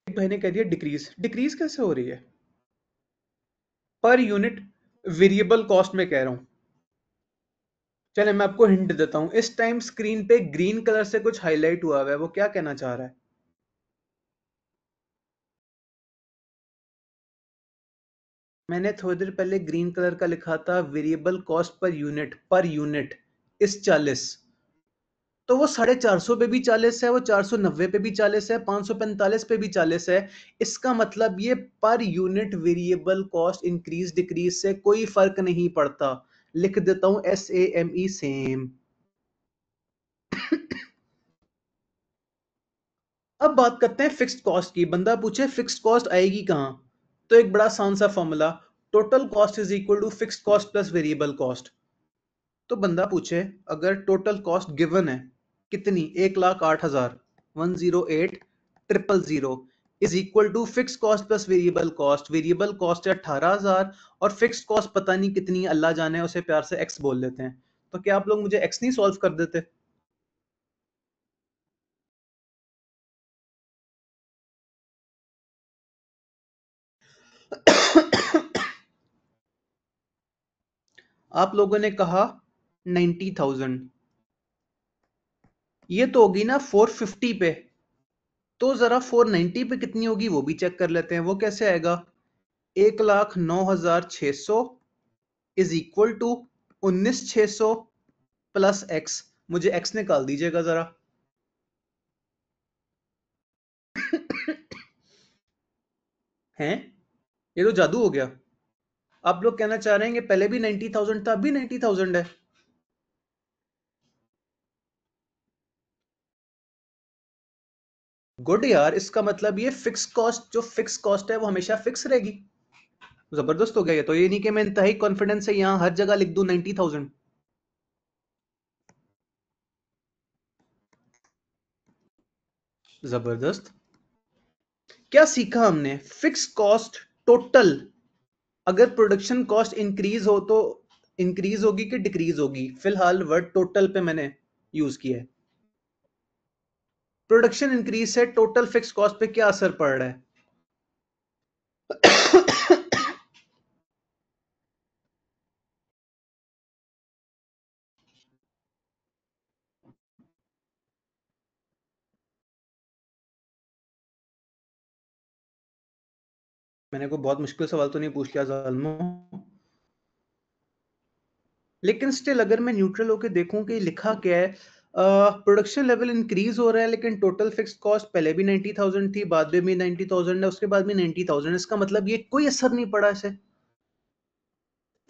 Speaker 2: एक भाई ने कह दिया डिक्रीज। डिक्रीज कैसे हो रही है? पर यूनिट वेरिएबल कॉस्ट में कह रहा हूं। चले मैं आपको हिंट देता हूं। इस टाइम स्क्रीन पे ग्रीन कलर से कुछ हाईलाइट हुआ है, वो क्या कहना चाह रहा है? मैंने थोड़ी देर पहले ग्रीन कलर का लिखा था वेरिएबल कॉस्ट पर यूनिट इस 40। तो वो 450 पे भी 40 है, वो 490 पे भी 40 है, 545 पे भी 40 है। इसका मतलब ये per unit variable cost increase decrease से कोई फर्क नहीं पड़ता। लिख देता हूं SAME, सेम। अब बात करते हैं फिक्स्ड कॉस्ट की। बंदा पूछे फिक्स्ड कॉस्ट आएगी कहां, तो एक बड़ा आसान सा formula, total cost is equal to fixed cost plus variable cost. तो बंदा पूछे अगर टोटल कॉस्ट गिवन है कितनी, 1,08,000, 108,000 is equal to fix cost plus variable cost. Variable cost है 18,000 और फिक्स कॉस्ट पता नहीं कितनी, अल्लाह जाने, उसे प्यार से एक्स बोल देते हैं। तो क्या आप लोग मुझे एक्स नहीं सॉल्व कर देते? आप लोगों ने कहा 90,000, ये तो होगी ना 450 पे। तो जरा 490 पे कितनी होगी वो भी चेक कर लेते हैं। वो कैसे आएगा? 1,09,600 is equal to 19,600 plus x. मुझे एक्स निकाल दीजिएगा जरा। हैं? ये तो जादू हो गया। आप लोग कहना चाह रहे हैं कि पहले भी 90,000 था, अब भी 90,000 है? गुड यार, इसका मतलब ये फिक्स कॉस्ट, जो फिक्स कॉस्ट है वो हमेशा फिक्स रहेगी। जबरदस्त हो गया। ये तो ये नहीं कि मैं इंतहाई कॉन्फिडेंस से यहां हर जगह लिख दूं 90,000। जबरदस्त। क्या सीखा हमने? फिक्स कॉस्ट टोटल, अगर प्रोडक्शन कॉस्ट इंक्रीज हो तो इंक्रीज होगी कि डिक्रीज होगी? फिलहाल वर्ड टोटल पे मैंने यूज किया है। प्रोडक्शन इंक्रीज से टोटल फिक्स कॉस्ट पे क्या असर पड़ रहा है? मैंने कोई बहुत मुश्किल सवाल तो नहीं पूछ लिया जालिमो? लेकिन स्टिल अगर मैं न्यूट्रल होकर देखूं कि लिखा क्या है, प्रोडक्शन लेवल इंक्रीज हो रहा है लेकिन टोटल फिक्स कॉस्ट पहले भी 90,000 थी, बाद में भी 90,000 है, उसके बाद भी 90,000। इसका मतलब ये कोई असर नहीं पड़ा इसे।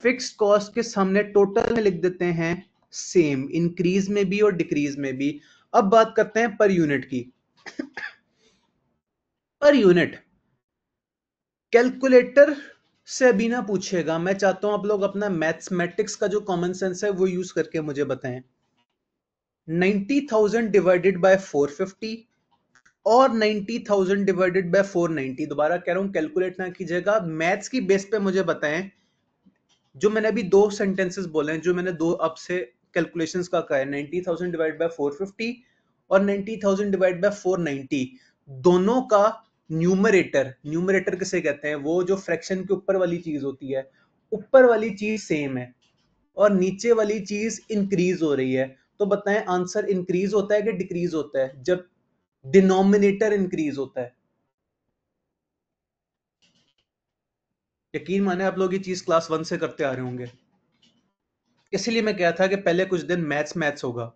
Speaker 2: फिक्स कॉस्ट के सामने टोटल में लिख देते हैं सेम, इंक्रीज में भी और डिक्रीज में भी। अब बात करते हैं पर यूनिट की। पर यूनिट कैलकुलेटर से अभी ना पूछेगा, मैं चाहता हूं आप लोग अपना मैथमेटिक्स का जो कॉमन सेंस है वो यूज करके मुझे बताएं। 90,000 डिवाइडेड बाय 450 और 90,000 डिवाइडेड बाय 490। दोबारा कह रहा हूं, कैलकुलेट ना कीजिएगा, मैथ्स की बेस पे मुझे बताएं। जो मैंने अभी दो सेंटेंसेस बोले हैं, जो मैंने दो अब से कैलकुलेशंस का कहा है, 90,000 डिवाइड बाय 450 और 90,000 डिवाइड बाय 490, दोनों का न्यूमरेटर, न्यूमरेटर किसे कहते हैं? वो जो फ्रैक्शन के ऊपर वाली चीज होती है, ऊपर वाली चीज सेम है और नीचे वाली चीज इंक्रीज हो रही है। तो बताएं आंसर इंक्रीज होता है कि डिक्रीज होता है जब डिनोमिनेटर इंक्रीज होता है? यकीन माने आप लोग ये चीज क्लास 1 से करते आ रहे होंगे, इसीलिए मैं कहा था कि पहले कुछ दिन मैथ्स होगा।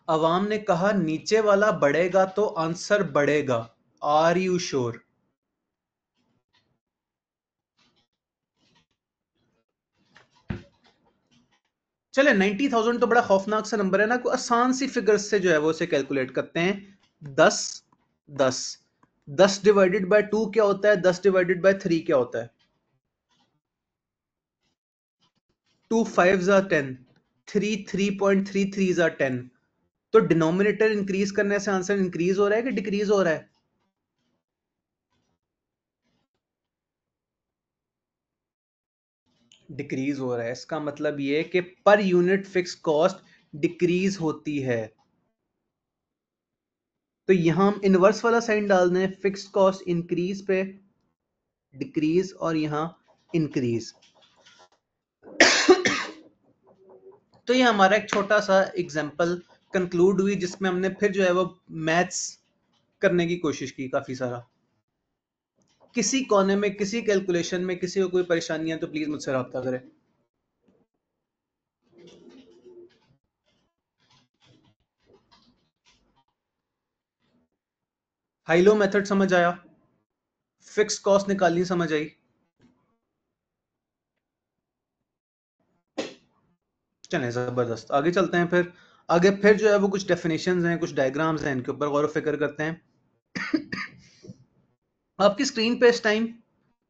Speaker 2: अवाम ने कहा नीचे वाला बढ़ेगा तो आंसर बढ़ेगा, आर यू श्योर? चले 90,000 तो बड़ा खौफनाक सा नंबर है ना, कोई आसान सी फिगर से जो है वो उसे कैलकुलेट करते हैं। 10 10 10 डिवाइडेड बाय 2 क्या होता है, 10 डिवाइडेड बाय 3 क्या होता है? 2 5s are 10, 3 3.33s are 10। तो डिनोमिनेटर इंक्रीज करने से आंसर इंक्रीज हो रहा है कि डिक्रीज हो रहा है? डिक्रीज हो रहा है। इसका मतलब ये कि per unit fix cost decrease होती है। तो यहां हम इनवर्स वाला साइन डाल दें, फिक्स कॉस्ट इंक्रीज पे डिक्रीज और यहां इंक्रीज। तो ये हमारा एक छोटा सा एग्जांपल कंक्लूड हुई, जिसमें हमने फिर जो है वो मैथ्स करने की कोशिश की काफी सारा। किसी कोने में किसी कैलकुलेशन में किसी को कोई परेशानी है तो प्लीज मुझसे रब्ता करें। हाइलो मेथड समझ आया? फिक्स कॉस्ट निकालनी समझ आई? चलें जबरदस्त, आगे चलते हैं। फिर आगे फिर जो है वो कुछ डेफिनेशंस हैं, कुछ डायग्राम्स हैं, इनके ऊपर गौर फिक्र करते हैं। आपकी स्क्रीन पे इस टाइम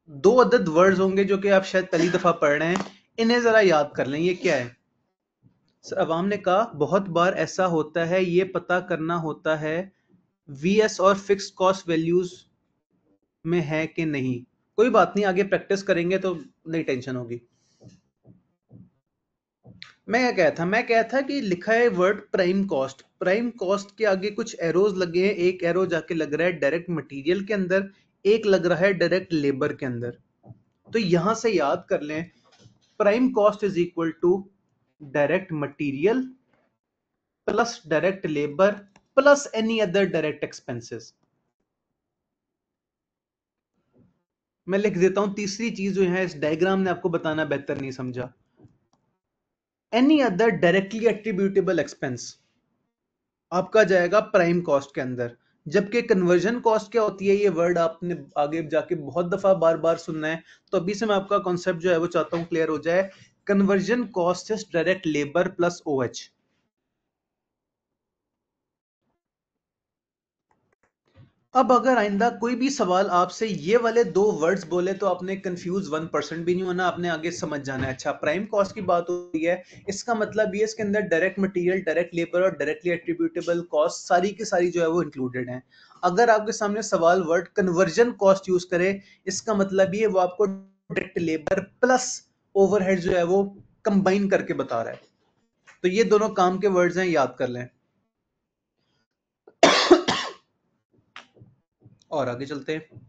Speaker 2: दो अदद वर्ड्स होंगे जो कि आप शायद पहली दफा पढ़ रहे हैं। इन्हें जरा याद कर लें, ये क्या है? अवाम ने कहा बहुत बार ऐसा होता है, ये पता करना होता है वीएस और फिक्स कॉस्ट वैल्यूज में है कि नहीं। कोई बात नहीं, आगे प्रैक्टिस करेंगे तो नहीं टेंशन होगी। मैं क्या था कि लिखा है word prime cost. Prime cost के आगे कुछ एरोज लगे हैं, एक एरो जाके लग रहा है डायरेक्ट मटेरियल के अंदर, एक लग रहा है डायरेक्ट लेबर के अंदर। तो यहां से याद कर लें, prime cost is equal to direct material plus direct labour plus any other direct expenses. मैं लिख देता हूं तीसरी चीज जो है इस डायग्राम ने आपको बताना बेहतर नहीं समझा। Any other directly attributable expense आपका जाएगा प्राइम कॉस्ट के अंदर। जबकि कन्वर्जन कॉस्ट क्या होती है, ये वर्ड आपने आगे जाके बहुत दफा बार बार सुनना है, तो अभी से मैं आपका कॉन्सेप्ट जो है वो चाहता हूं क्लियर हो जाए। Conversion cost is direct labour plus OH. अब अगर आइंदा कोई भी सवाल आपसे ये वाले दो वर्ड्स बोले तो आपने कंफ्यूज 1% भी नहीं होना, आपने आगे समझ जाना है अच्छा प्राइम कॉस्ट की बात हो रही है, इसका मतलब ये इसके अंदर डायरेक्ट मटेरियल, डायरेक्ट लेबर और डायरेक्टली एट्रीब्यूटेबल कॉस्ट सारी की सारी जो है वो इंक्लूडेड है। अगर आपके सामने सवाल वर्ड कन्वर्जन कॉस्ट यूज करे, इसका मतलब ये वो आपको डायरेक्ट लेबर प्लस ओवरहेड जो है वो कंबाइन करके बता रहा है। तो ये दोनों काम के वर्ड्स हैं, याद कर लें। और आगे चलते हैं।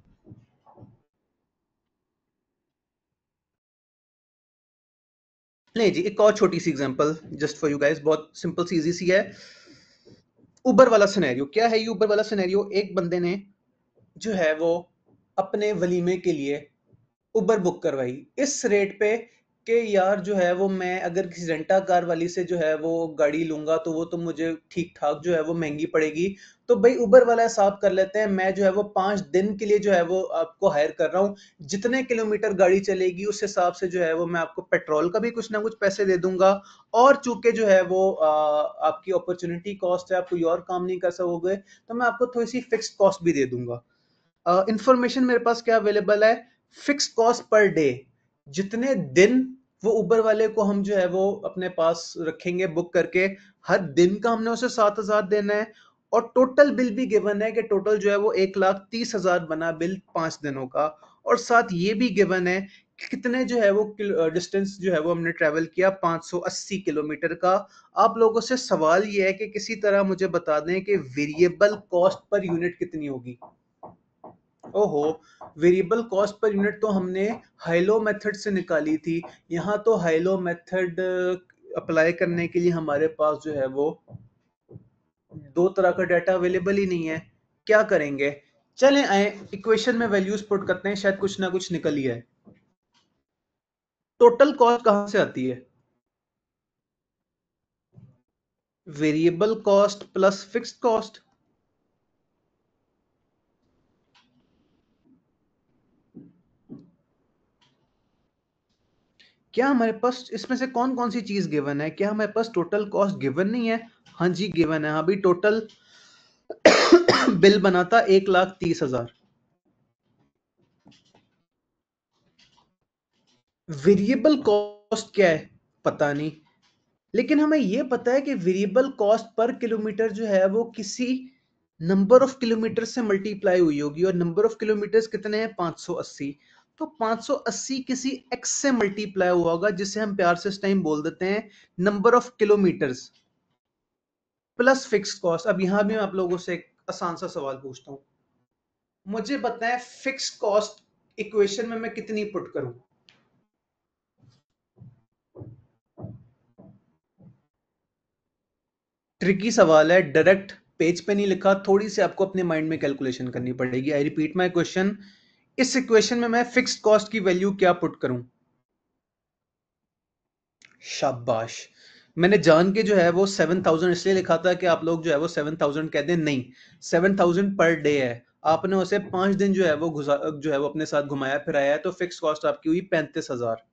Speaker 2: नहीं जी, एक और छोटी सी example just for you guys, बहुत सिंपल सी इजी सी है। उबर वाला सिनेरियो क्या है? ये उबर वाला सिनेरियो, एक बंदे ने जो है वो अपने वलीमे के लिए उबर बुक करवाई इस रेट पे कि यार जो है वो मैं अगर किसी रेंटा कार वाली से जो है वो गाड़ी लूंगा तो वो तो मुझे ठीक ठाक जो है वो महंगी पड़ेगी। तो भाई उबर वाला हिसाब कर लेते हैं, मैं जो है वो 5 दिन के लिए जो है वो आपको हायर कर रहा हूँ, जितने किलोमीटर गाड़ी चलेगी उस हिसाब से जो है वो मैं आपको पेट्रोल का भी कुछ ना कुछ पैसे दे दूंगा। और चूंकि जो है वो आपकी अपॉर्चुनिटी कॉस्ट है, आप कोई और काम नहीं कर सकोगे, तो मैं आपको थोड़ी सी फिक्स कॉस्ट भी दे दूंगा। इंफॉर्मेशन मेरे पास क्या अवेलेबल है? फिक्स कॉस्ट पर डे, जितने दिन वो उबर वाले को हम जो है वो अपने पास रखेंगे बुक करके, हर दिन का हमने उसे 7,000 देना है। और टोटल बिल भी गिवन है कि टोटल जो है वो 1,30,000 बना बिल 5 दिनों का। और साथ ये भी गिवन है कि कितने जो है वो डिस्टेंस जो है वो हमने ट्रेवल किया, 580 किलोमीटर का। आप लोगों से सवाल ये है कि किसी तरह मुझे बता दें कि वेरिएबल कॉस्ट पर यूनिट कितनी होगी। ओहो, वेरिएबल कॉस्ट पर यूनिट तो हमने हाइलो मेथड से निकाली थी। यहाँ तो हाइलो मेथड अप्लाई करने के लिए हमारे पास जो है वो दो तरह का डाटा अवेलेबल ही नहीं है। क्या करेंगे? चलें आए इक्वेशन में वैल्यूज पुट करते हैं, शायद कुछ ना कुछ निकल ही है। टोटल कॉस्ट कहां से आती है? Variable cost plus fixed cost. क्या हमारे पास इसमें से कौन कौन सी चीज गिवन है? क्या हमारे पास टोटल कॉस्ट गिवन नहीं है? हाँ जी गिवन है। अभी टोटल बिल बना था 1,30,000। वेरिएबल कॉस्ट क्या है पता नहीं, लेकिन हमें यह पता है कि वेरिएबल कॉस्ट पर किलोमीटर जो है वो किसी नंबर ऑफ किलोमीटर से मल्टीप्लाई हुई होगी, और नंबर ऑफ किलोमीटर्स कितने हैं? 580। तो 580 किसी एक्स से मल्टीप्लाई हुआ होगा, जिसे हम प्यार से इस टाइम बोल देते हैं number of kilometres plus fix cost. अब यहां भी मैं आप लोगों से एक आसान सा सवाल पूछता हूं, मुझे बताएं फिक्स कॉस्ट इक्वेशन में मैं कितनी पुट करूं? ट्रिकी सवाल है, डायरेक्ट पेज पे नहीं लिखा, थोड़ी सी आपको अपने माइंड में कैलकुलेशन करनी पड़ेगी। आई रिपीट माय क्वेश्चन, इस इक्वेशन में मैं फिक्स्ड कॉस्ट की वैल्यू क्या पुट करूं? शाबाश। मैंने जान के जो है वो 7,000 इसलिए लिखा था कि आप लोग जो है वो 7,000 कह दें, नहीं 7,000 पर डे है। आपने उसे 5 दिन जो है वो जो है वो अपने साथ घुमाया फिराया है, तो फिक्स कॉस्ट आपकी हुई 35,000।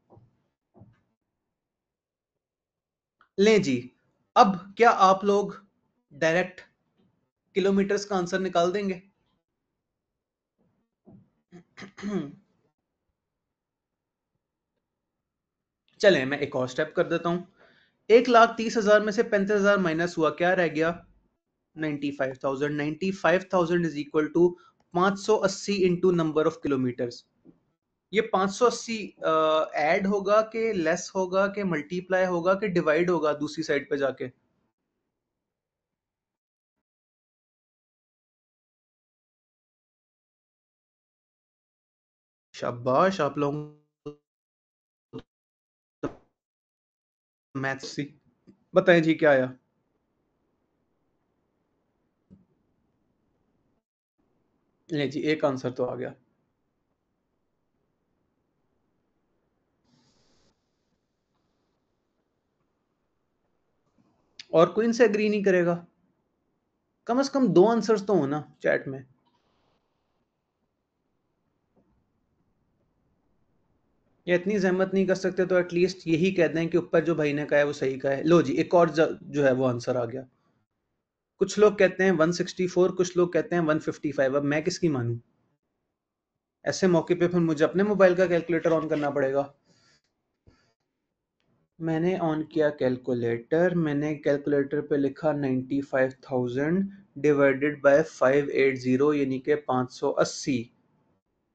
Speaker 2: लें जी, अब क्या आप लोग डायरेक्ट किलोमीटर्स का आंसर निकाल देंगे? चलें मैं एक और स्टेप कर देता हूं। 1,30,000 में से 35,000 माइनस हुआ, क्या रह गया? 95,000। 95,000 is equal to 580 into number of kilometres. ये 580 ऐड होगा कि लेस होगा कि मल्टीप्लाई होगा कि डिवाइड होगा दूसरी साइड पे जाके? शाबाश आप लोग, मैथ्स सी। बताएं जी क्या आया? ले जी एक आंसर तो आ गया। और कोई इनसे एग्री नहीं करेगा? कम से कम दो आंसर्स तो हो ना चैट में। या इतनी जहमत नहीं कर सकते तो एटलीस्ट यही कह दें कि ऊपर जो भाई ने कहा है वो सही कहा है। लो जी एक और जो है वो आंसर आ गया। कुछ लोग कहते हैं 164, कुछ लोग कहते हैं 155। अब मैं किसकी मानूं? ऐसे मौके पे फिर मुझे अपने मोबाइल का कैलकुलेटर ऑन करना पड़ेगा। मैंने ऑन किया कैलकुलेटर, मैंने कैलकुलेटर पे लिखा 95,000 डिवाइडेड बाय 580 यानी कि 580।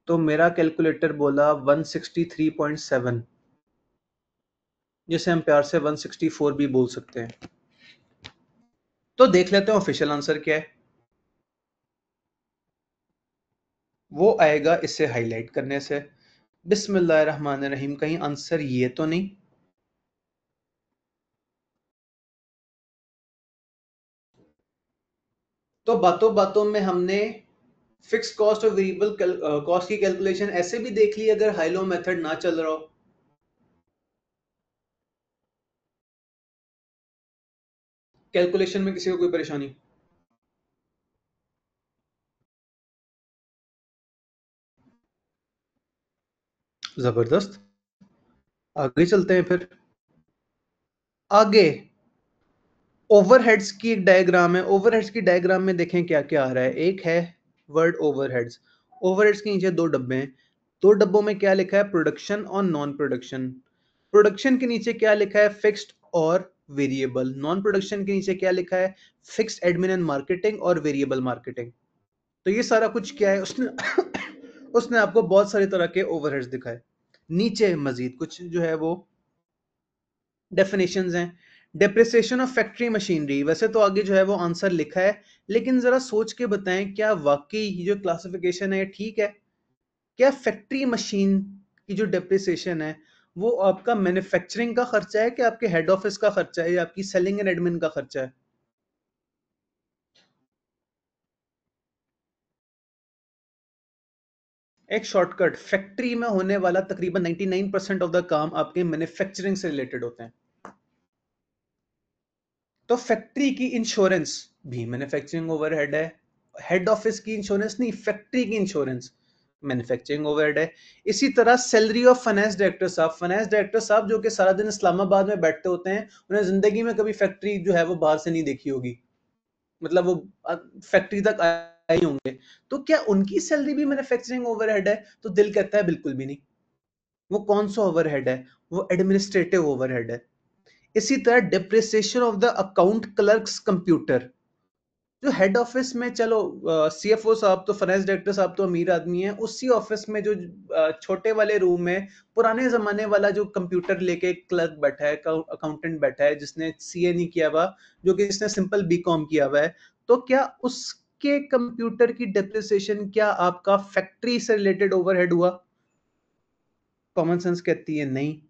Speaker 2: तो मेरा कैलकुलेटर बोला 163.7, जिसे हम प्यार से 164 भी बोल सकते हैं। तो देख लेते हैं ऑफिशियल आंसर क्या है। वो आएगा इसे हाईलाइट करने से। बिस्मिल्लाहिर्रहमानिर्रहीम, कहीं आंसर ये तो नहीं? तो बातों बातों में हमने फिक्स कॉस्ट और वेरिएबल कॉस्ट की कैलकुलेशन ऐसे भी देख ली, अगर हाई लो मेथड ना चल रहा हो। कैलकुलेशन में किसी को कोई परेशानी? जबरदस्त, आगे चलते हैं फिर। आगे ओवरहेड्स की एक डायग्राम है। ओवरहेड्स की डायग्राम में देखें क्या क्या आ रहा है। एक है वर्ड ओवरहेड्स। ओवरहेड्स के नीचे दो डब्बे हैं। दो डब्बों में क्या लिखा है? प्रोडक्शन और नॉन प्रोडक्शन। प्रोडक्शन के नीचे क्या लिखा है? फिक्स्ड और वेरिएबल। नॉन प्रोडक्शन के नीचे क्या लिखा है? फिक्स्ड एडमिन एंड मार्केटिंग और वेरिएबल मार्केटिंग। तो ये सारा कुछ क्या है उसने उसने आपको बहुत सारी तरह के ओवरहेड्स दिखाए। नीचे मजीद कुछ जो है वो डेफिनेशंस हैं। डेप्रिसिएशन ऑफ फैक्ट्री मशीनरी, वैसे तो आगे जो है वो आंसर लिखा है, लेकिन जरा सोच के बताएं क्या वाकई ये जो क्लासिफिकेशन है ठीक है? क्या फैक्ट्री मशीन की जो डेप्रिसिएशन है वो आपका मैन्युफैक्चरिंग का खर्चा है कि आपके हेड ऑफिस का खर्चा है या आपकी सेलिंग एंड एडमिन का खर्चा है? एक शॉर्टकट, फैक्ट्री में होने वाला तकरीबन 99% ऑफ द काम आपके मैन्युफैक्चरिंग से रिलेटेड होते हैं। तो फैक्ट्री की इंश्योरेंस भी मैन्युफैक्चरिंग ओवरहेड है। हेड ऑफिस की इंश्योरेंस नहीं, फैक्ट्री की इंश्योरेंस मैन्युफैक्चरिंग ओवरहेड है। इसी तरह सैलरी ऑफ फाइनेंस डायरेक्टर साहब जो कि सारा दिन इस्लामाबाद में बैठते होते हैं, उन्हें जिंदगी में कभी फैक्ट्री जो है वो बाहर से नहीं देखी होगी, मतलब वो फैक्ट्री तक आए होंगे, तो क्या उनकी सैलरी भी मैन्युफैक्चरिंग ओवरहेड है? तो दिल कहता है बिल्कुल भी नहीं। वो कौन सा ओवरहेड है? वो एडमिनिस्ट्रेटिव ओवरहेड है। इसी तरह depreciation of the account clerks computer, जो हेड ऑफिस में, चलो सीएफओ साहब तो, फाइनेंस डायरेक्टर साहब तो अमीर आदमी है, उसी ऑफिस में जो छोटे वाले रूम में पुराने जमाने वाला जो कंप्यूटर लेके क्लर्क बैठा है, अकाउंटेंट बैठा है, जिसने सीए नहीं किया हुआ, जो कि जिसने सिंपल बीकॉम किया हुआ है, तो क्या उसके कंप्यूटर की डिप्रिसिएशन क्या आपका फैक्ट्री से रिलेटेड ओवरहेड हुआ? कॉमन सेंस कहती है नहीं।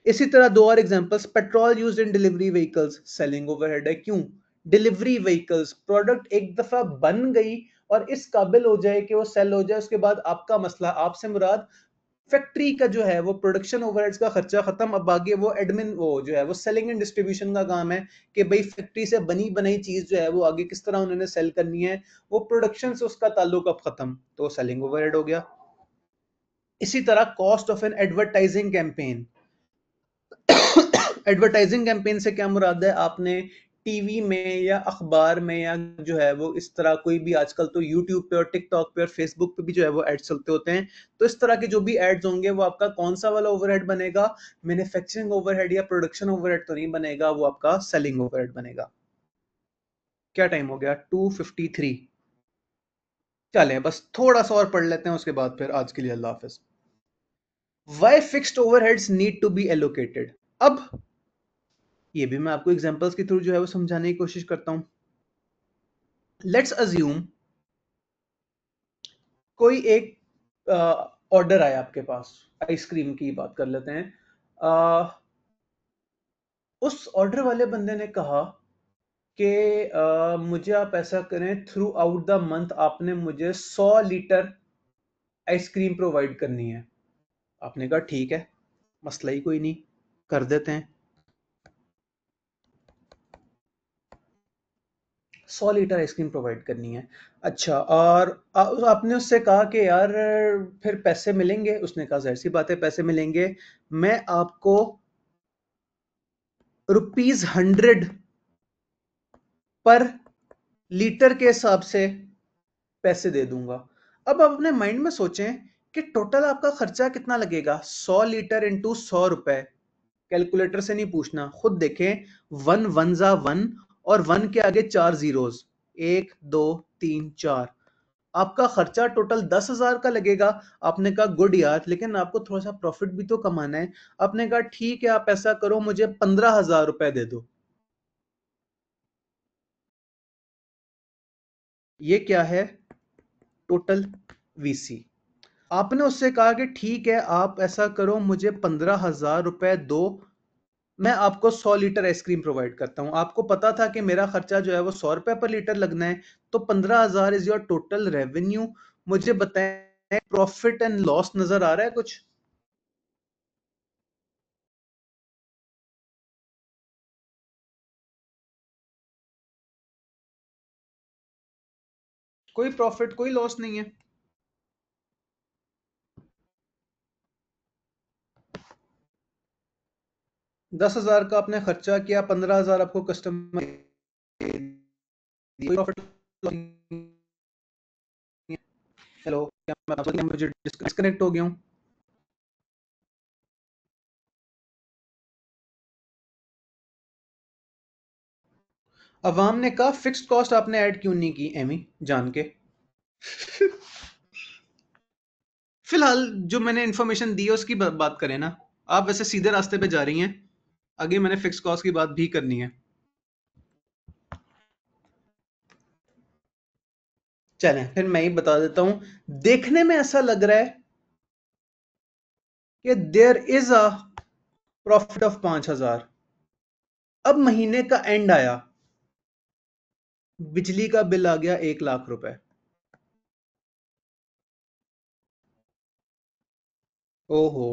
Speaker 2: इसी तरह दो और examples, petrol used in delivery vehicles, selling overhead है। क्यों? डिलीवरी व्हीकल्स, प्रोडक्ट एक दफा बन गई और इस काबिल हो जाए कि वो सेल हो जाए, उसके बाद आपका मसला, आपसे मुराद फैक्ट्री का जो है वो प्रोडक्शन ओवरहेड्स का खर्चा खत्म। अब आगे वो एडमिन, वो जो है वो सेलिंग एंड डिस्ट्रीब्यूशन का काम है कि भाई फैक्ट्री से बनी बनाई चीज जो है वो आगे किस तरह उन्होंने सेल करनी है, वो प्रोडक्शन से उसका ताल्लुक अब खत्म, तो सेलिंग ओवरहेड हो गया। इसी तरह cost of N advertising campaign, advertising campaign से क्या मुराद है? आपने टीवी में या अखबार में या जो है वो इस तरह कोई भी, आजकल तो यूट्यूब पे और टिकटॉक पे और फेसबुक पे भी जो है वो एड्स चलते होते हैं, तो इस तरह के जो भी एड्स होंगे वो आपका कौन सा वाला ओवरहेड बनेगा? मैन्युफैक्चरिंग ओवरहेड या प्रोडक्शन ओवरहेड तो नहीं बनेगा, वो आपका सेलिंग ओवरहेड बनेगा। क्या टाइम हो गया? 2:53। चलें बस थोड़ा सा और पढ़ लेते हैं, उसके बाद फिर आज के लिए अल्लाह हाफिज। Why fixed overheads need to be allocated? अब ये भी मैं आपको एग्जांपल्स के थ्रू जो है वो समझाने की कोशिश करता हूं। लेट्स अज्यूम कोई एक ऑर्डर आया आपके पास, आइसक्रीम की बात कर लेते हैं। उस ऑर्डर वाले बंदे ने कहा कि मुझे आप ऐसा करें, थ्रू आउट द मंथ आपने मुझे 100 लीटर आइसक्रीम प्रोवाइड करनी है। आपने कहा ठीक है, मसला ही कोई नहीं, कर देते हैं। 100 लीटर आइसक्रीम प्रोवाइड करनी है। अच्छा, और आपने उससे कहा कि यार फिर पैसे मिलेंगे? उसने कहा जाहिर सी बात है पैसे मिलेंगे, मैं आपको ₹100 पर लीटर के हिसाब से पैसे दे दूंगा। अब आप अपने माइंड में सोचें कि टोटल आपका खर्चा कितना लगेगा? 100 लीटर इंटू ₹100। कैलकुलेटर से नहीं पूछना, खुद देखें। वन वन जा वन, और वन के आगे 4 जीरोस, 1 2 3 4। आपका खर्चा टोटल 10,000 का लगेगा। आपने कहा गुड यार, लेकिन आपको थोड़ा सा प्रॉफिट भी तो कमाना है। आपने कहा ठीक है, आप ऐसा करो, मुझे 15,000 रुपए दे दो। ये क्या है? Total VC. आपने उससे कहा कि ठीक है, आप ऐसा करो, मुझे 15,000 रुपए दो, मैं आपको 100 लीटर आइसक्रीम प्रोवाइड करता हूं। आपको पता था कि मेरा खर्चा जो है वो 100 रुपए पर लीटर लगना है, तो 15,000 इज योर टोटल रेवेन्यू। मुझे बताएं, प्रॉफिट एंड लॉस नजर आ रहा है कुछ? कोई प्रॉफिट कोई लॉस नहीं है। 10,000 का आपने खर्चा किया, 15,000 आपको कस्टमर, कोई प्रॉफिट। हेलो, क्या मैं मुझे डिस्कनेक्ट हो गया हूँ? अवाम ने कहा फिक्स्ड कॉस्ट आपने ऐड क्यों नहीं की एमी जान के? फिलहाल जो मैंने इंफॉर्मेशन दी है उसकी बात करें ना। आप वैसे सीधे रास्ते पे जा रही हैं, आगे मैंने फिक्स कॉस्ट की बात भी करनी है। चलें फिर मैं ही बता देता हूं। देखने में ऐसा लग रहा है कि there is a profit of 5,000। अब महीने का एंड आया, बिजली का बिल आ गया 1 लाख रुपए। ओहो,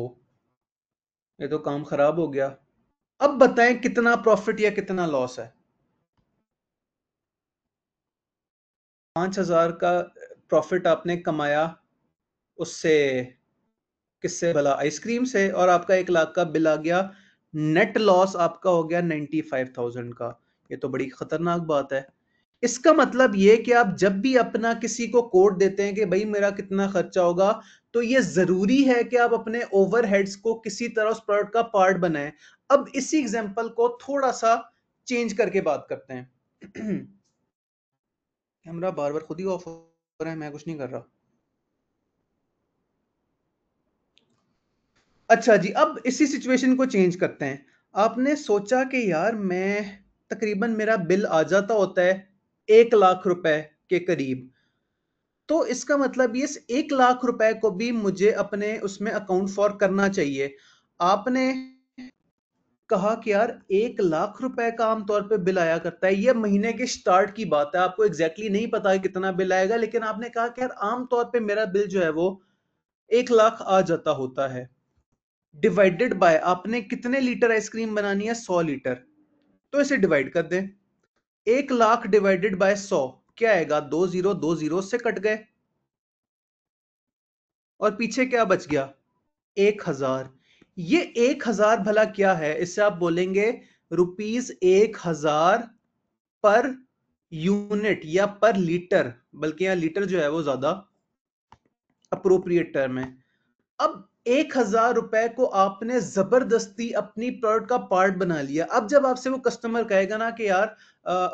Speaker 2: ये तो काम खराब हो गया। अब बताएं कितना प्रॉफिट या कितना लॉस है। 5,000 का प्रॉफिट आपने कमाया, उससे किससे भला, आइसक्रीम से, और आपका 1 लाख का बिल आ गया। नेट लॉस आपका हो गया 95,000 का। ये तो बड़ी खतरनाक बात है। इसका मतलब ये कि आप जब भी अपना किसी को कोड देते हैं कि भाई मेरा कितना खर्चा होगा, तो ये जरूरी है कि आप अपने ओवरहेड्स को किसी तरह उस प्रोडक्ट का पार्ट बनाएं। अब इसी एग्जांपल को थोड़ा सा चेंज करके बात करते हैं। कैमरा बार बार खुद ही ऑफ हो रहा है, मैं कुछ नहीं कर रहा। अच्छा जी, अब इसी सिचुएशन को चेंज करते हैं। आपने सोचा कि यार मैं, तकरीबन मेरा बिल आ जाता होता है 1 लाख रुपए के करीब। तो इसका मतलब ये, इस 1 लाख रुपए को भी मुझे अपने उसमें अकाउंट फॉर करना चाहिए। आपने कहा कि यार 1 लाख रुपए का आमतौर पे बिल आया करता है, ये महीने के स्टार्ट की बात है, आपको एग्जैक्टली नहीं पता है कितना बिल आएगा, लेकिन आपने कहा कि यार आमतौर पे मेरा बिल जो है वो 1 लाख आ जाता होता है। डिवाइडेड बाय, आपने कितने लीटर आइसक्रीम बनानी है, 100 लीटर। तो इसे डिवाइड कर दें। 1 लाख डिवाइडेड बाय 100 क्या आएगा, 2 जीरो से कट गए, और पीछे क्या बच गया, 1,000। ये 1,000 भला क्या है, इससे आप बोलेंगे ₹1,000 पर यूनिट या पर लीटर, बल्कि यहां लीटर जो है वो ज्यादा अप्रोप्रिएट टर्म है। अब 1,000 रुपए को आपने जबरदस्ती अपनी प्रोडक्ट का पार्ट बना लिया। अब जब आपसे वो कस्टमर कहेगा ना कि यार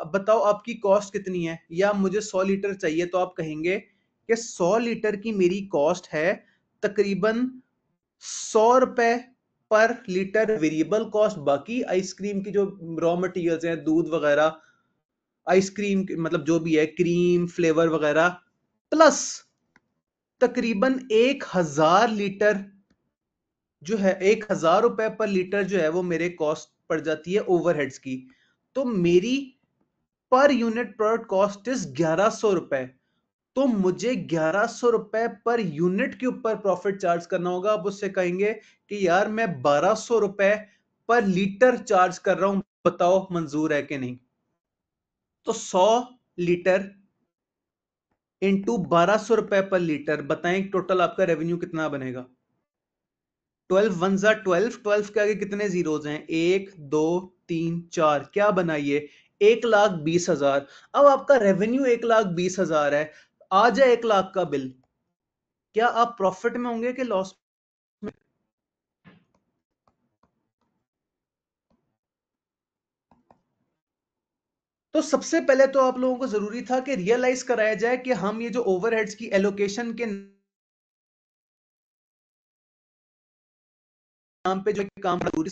Speaker 2: बताओ आपकी कॉस्ट कितनी है, या मुझे 100 लीटर चाहिए, तो आप कहेंगे कि 100 लीटर की मेरी कॉस्ट है तकरीबन 100 रुपए पर लीटर वेरिएबल कॉस्ट। बाकी आइसक्रीम की जो रॉ मटेरियल्स हैं, दूध वगैरह, आइसक्रीम मतलब जो भी है, क्रीम फ्लेवर वगैरह, प्लस तकरीबन 1,000 लीटर जो है, 1,000 रुपए पर लीटर जो है वो मेरे कॉस्ट पड़ जाती है ओवरहेड्स की। तो मेरी per unit product cost is 1,100 रुपए। तो मुझे 1,100 रुपए पर यूनिट के ऊपर प्रॉफिट चार्ज करना होगा। आप उससे कहेंगे कि यार मैं 1,200 रुपए पर लीटर चार्ज कर रहा हूं, बताओ मंजूर है कि नहीं। तो 100 लीटर इंटू 1,200 रुपए पर लीटर, बताएं टोटल आपका रेवेन्यू कितना बनेगा। 12 वन जा 12, 12 के आगे कितने जीरोज हैं, 1 2 3 4, क्या बना ये, 1,20,000। अब आपका रेवेन्यू 1,20,000 है, आ जाए 1 लाख का बिल, क्या आप प्रॉफिट में होंगे कि लॉस में। तो सबसे पहले तो आप लोगों को जरूरी था कि रियलाइज कराया जाए कि हम ये जो ओवरहेड्स की एलोकेशन के नाम पे जो काम वो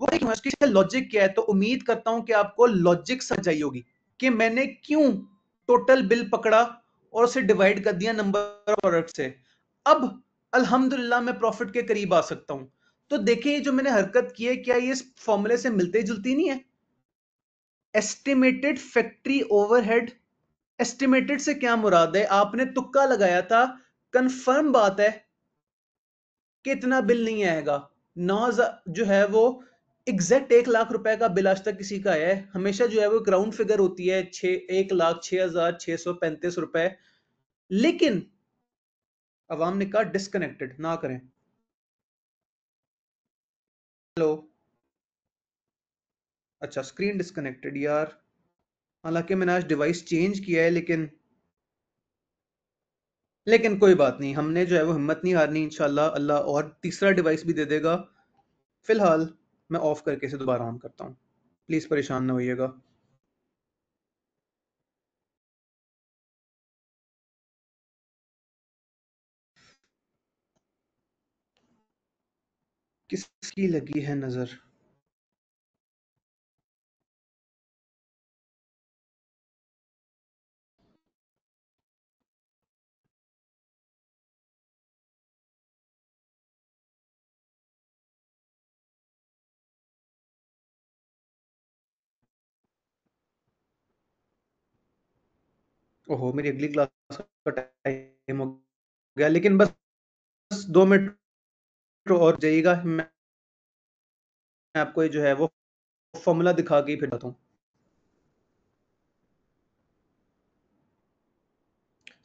Speaker 2: क्यों है, उसकी लॉजिक क्या है। तो उम्मीद करता हूं कि आपको लॉजिक समझ आई होगी कि मैंने क्यों टोटल बिल पकड़ा और उसे डिवाइड कर दिया नंबर ऑफ प्रोडक्ट से। अब अल्हम्दुलिल्लाह मैं प्रॉफिट के करीब आ सकता हूं। तो देखिए जो मैंने हरकत की है, क्या ये इस फॉर्मूले से मिलती जुलती नहीं है। एस्टिमेटेड फैक्ट्री ओवरहेड, एस्टिमेटेड से क्या मुराद है, आपने तुक्का लगाया था, कंफर्म बात है कि इतना बिल नहीं आएगा। नौ जो है वो एग्जैक्ट 1 लाख रुपए का बिल आज तक किसी का है, हमेशा जो है वो ग्राउंड फिगर होती है 1,06,635 रुपए। लेकिन अवाम ने कहा डिस्कनेक्टेड ना करें। हेलो, अच्छा स्क्रीन डिस्कनेक्टेड यार, हालांकि मैंने आज डिवाइस चेंज किया है, लेकिन कोई बात नहीं, हमने जो है वो हिम्मत नहीं हारनी, इंशाल्लाह अल्लाह और तीसरा डिवाइस भी दे देगा। फिलहाल मैं ऑफ करके इसे दोबारा ऑन करता हूँ, प्लीज परेशान ना होइएगा। किसकी लगी है नजर। ओहो, मेरी अगली क्लास का टाइम हो गया, लेकिन बस 2 मिनट और जाइएगा, मैं आपको ये जो है वो फॉर्मूला दिखा के ही फिर बताता हूँ।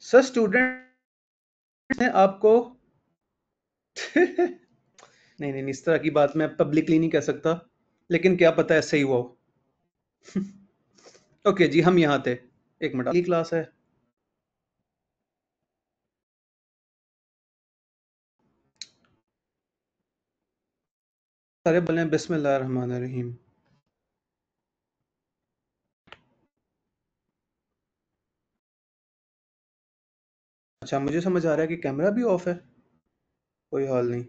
Speaker 2: सर स्टूडेंट ने आपको नहीं नहीं इस तरह की बात मैं पब्लिकली नहीं कह सकता, लेकिन क्या पता ऐसे ही हुआ हो। ओके जी, हम यहाँ थे। एक मिनट, अगली क्लास है। सारे बोले बिस्मिल्लाह रहमान रहीम। अच्छा, मुझे समझ आ रहा है कि कैमरा भी ऑफ है। कोई हाल नहीं।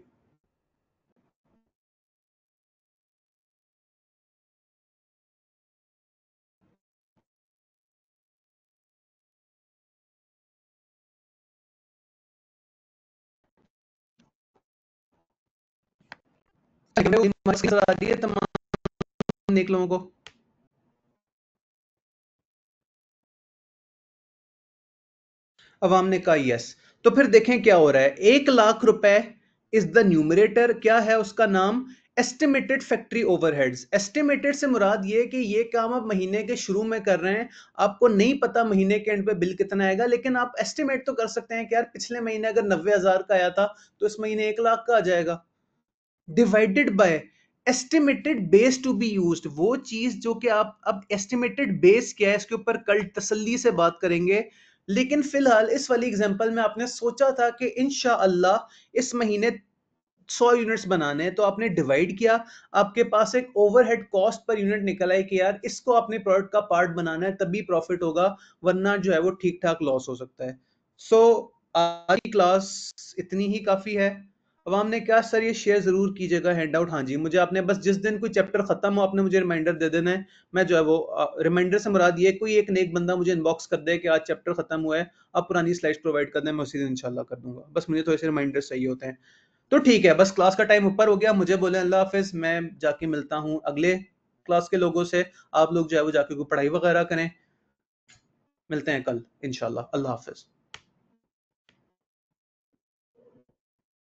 Speaker 2: आ रही है तमाम नेक लोगों को। अवाम ने कहा यस। तो फिर देखें क्या हो रहा है। 1 लाख रुपए इज द न्यूमरेटर, क्या है उसका नाम, एस्टिमेटेड फैक्ट्री ओवरहेड्स। एस्टिमेटेड से मुराद ये कि ये काम आप महीने के शुरू में कर रहे हैं, आपको नहीं पता महीने के एंड पे बिल कितना आएगा, लेकिन आप एस्टिमेट तो कर सकते हैं कि यार पिछले महीने अगर 90,000 का आया था तो इस महीने 1 लाख का आ जाएगा। Divided by estimated base to be used, वो चीज जो कि आप, अब एस्टिमेटेड बेस क्या है इसके ऊपर कल तसल्ली से बात करेंगे। लेकिन फिलहाल इस वाली एग्जांपल में आपने सोचा था कि इंशाअल्लाह इस महीने 100 यूनिट्स बनाने हैं, तो आपने डिवाइड किया, आपके पास एक ओवरहेड कॉस्ट पर यूनिट निकल आई कि यार इसको अपने प्रोडक्ट का पार्ट बनाना है तभी प्रॉफिट होगा, वरना जो है वो ठीक ठाक लॉस हो सकता है। सो आज की क्लास इतनी ही काफी है। अब हमने क्या सर, ये शेयर जरूर कीजिएगा हैंड आउट। हाँ जी, मुझे आपने बस जिस दिन कोई चैप्टर खत्म हो आपने मुझे रिमाइंडर दे देना है। मैं जो है वो रिमाइंडर से मुराद ये, कोई एक नेक बंदा मुझे इनबॉक्स कर दे कि आज चैप्टर खत्म हुआ है, आप पुरानी स्लाइड्स प्रोवाइड कर दें, मैं उसी दिन इंशाल्लाह कर दूंगा। बस मुझे तो ऐसे रिमाइंडर चाहिए होते हैं। तो ठीक है, बस क्लास का टाइम ऊपर हो गया, मुझे बोले अल्लाह हाफिज, मैं जाके मिलता हूँ अगले क्लास के लोगों से। आप लोग जो है वो जाके कोई पढ़ाई वगैरह करें। मिलते हैं कल इंशाल्लाह। अल्लाह हाफिज।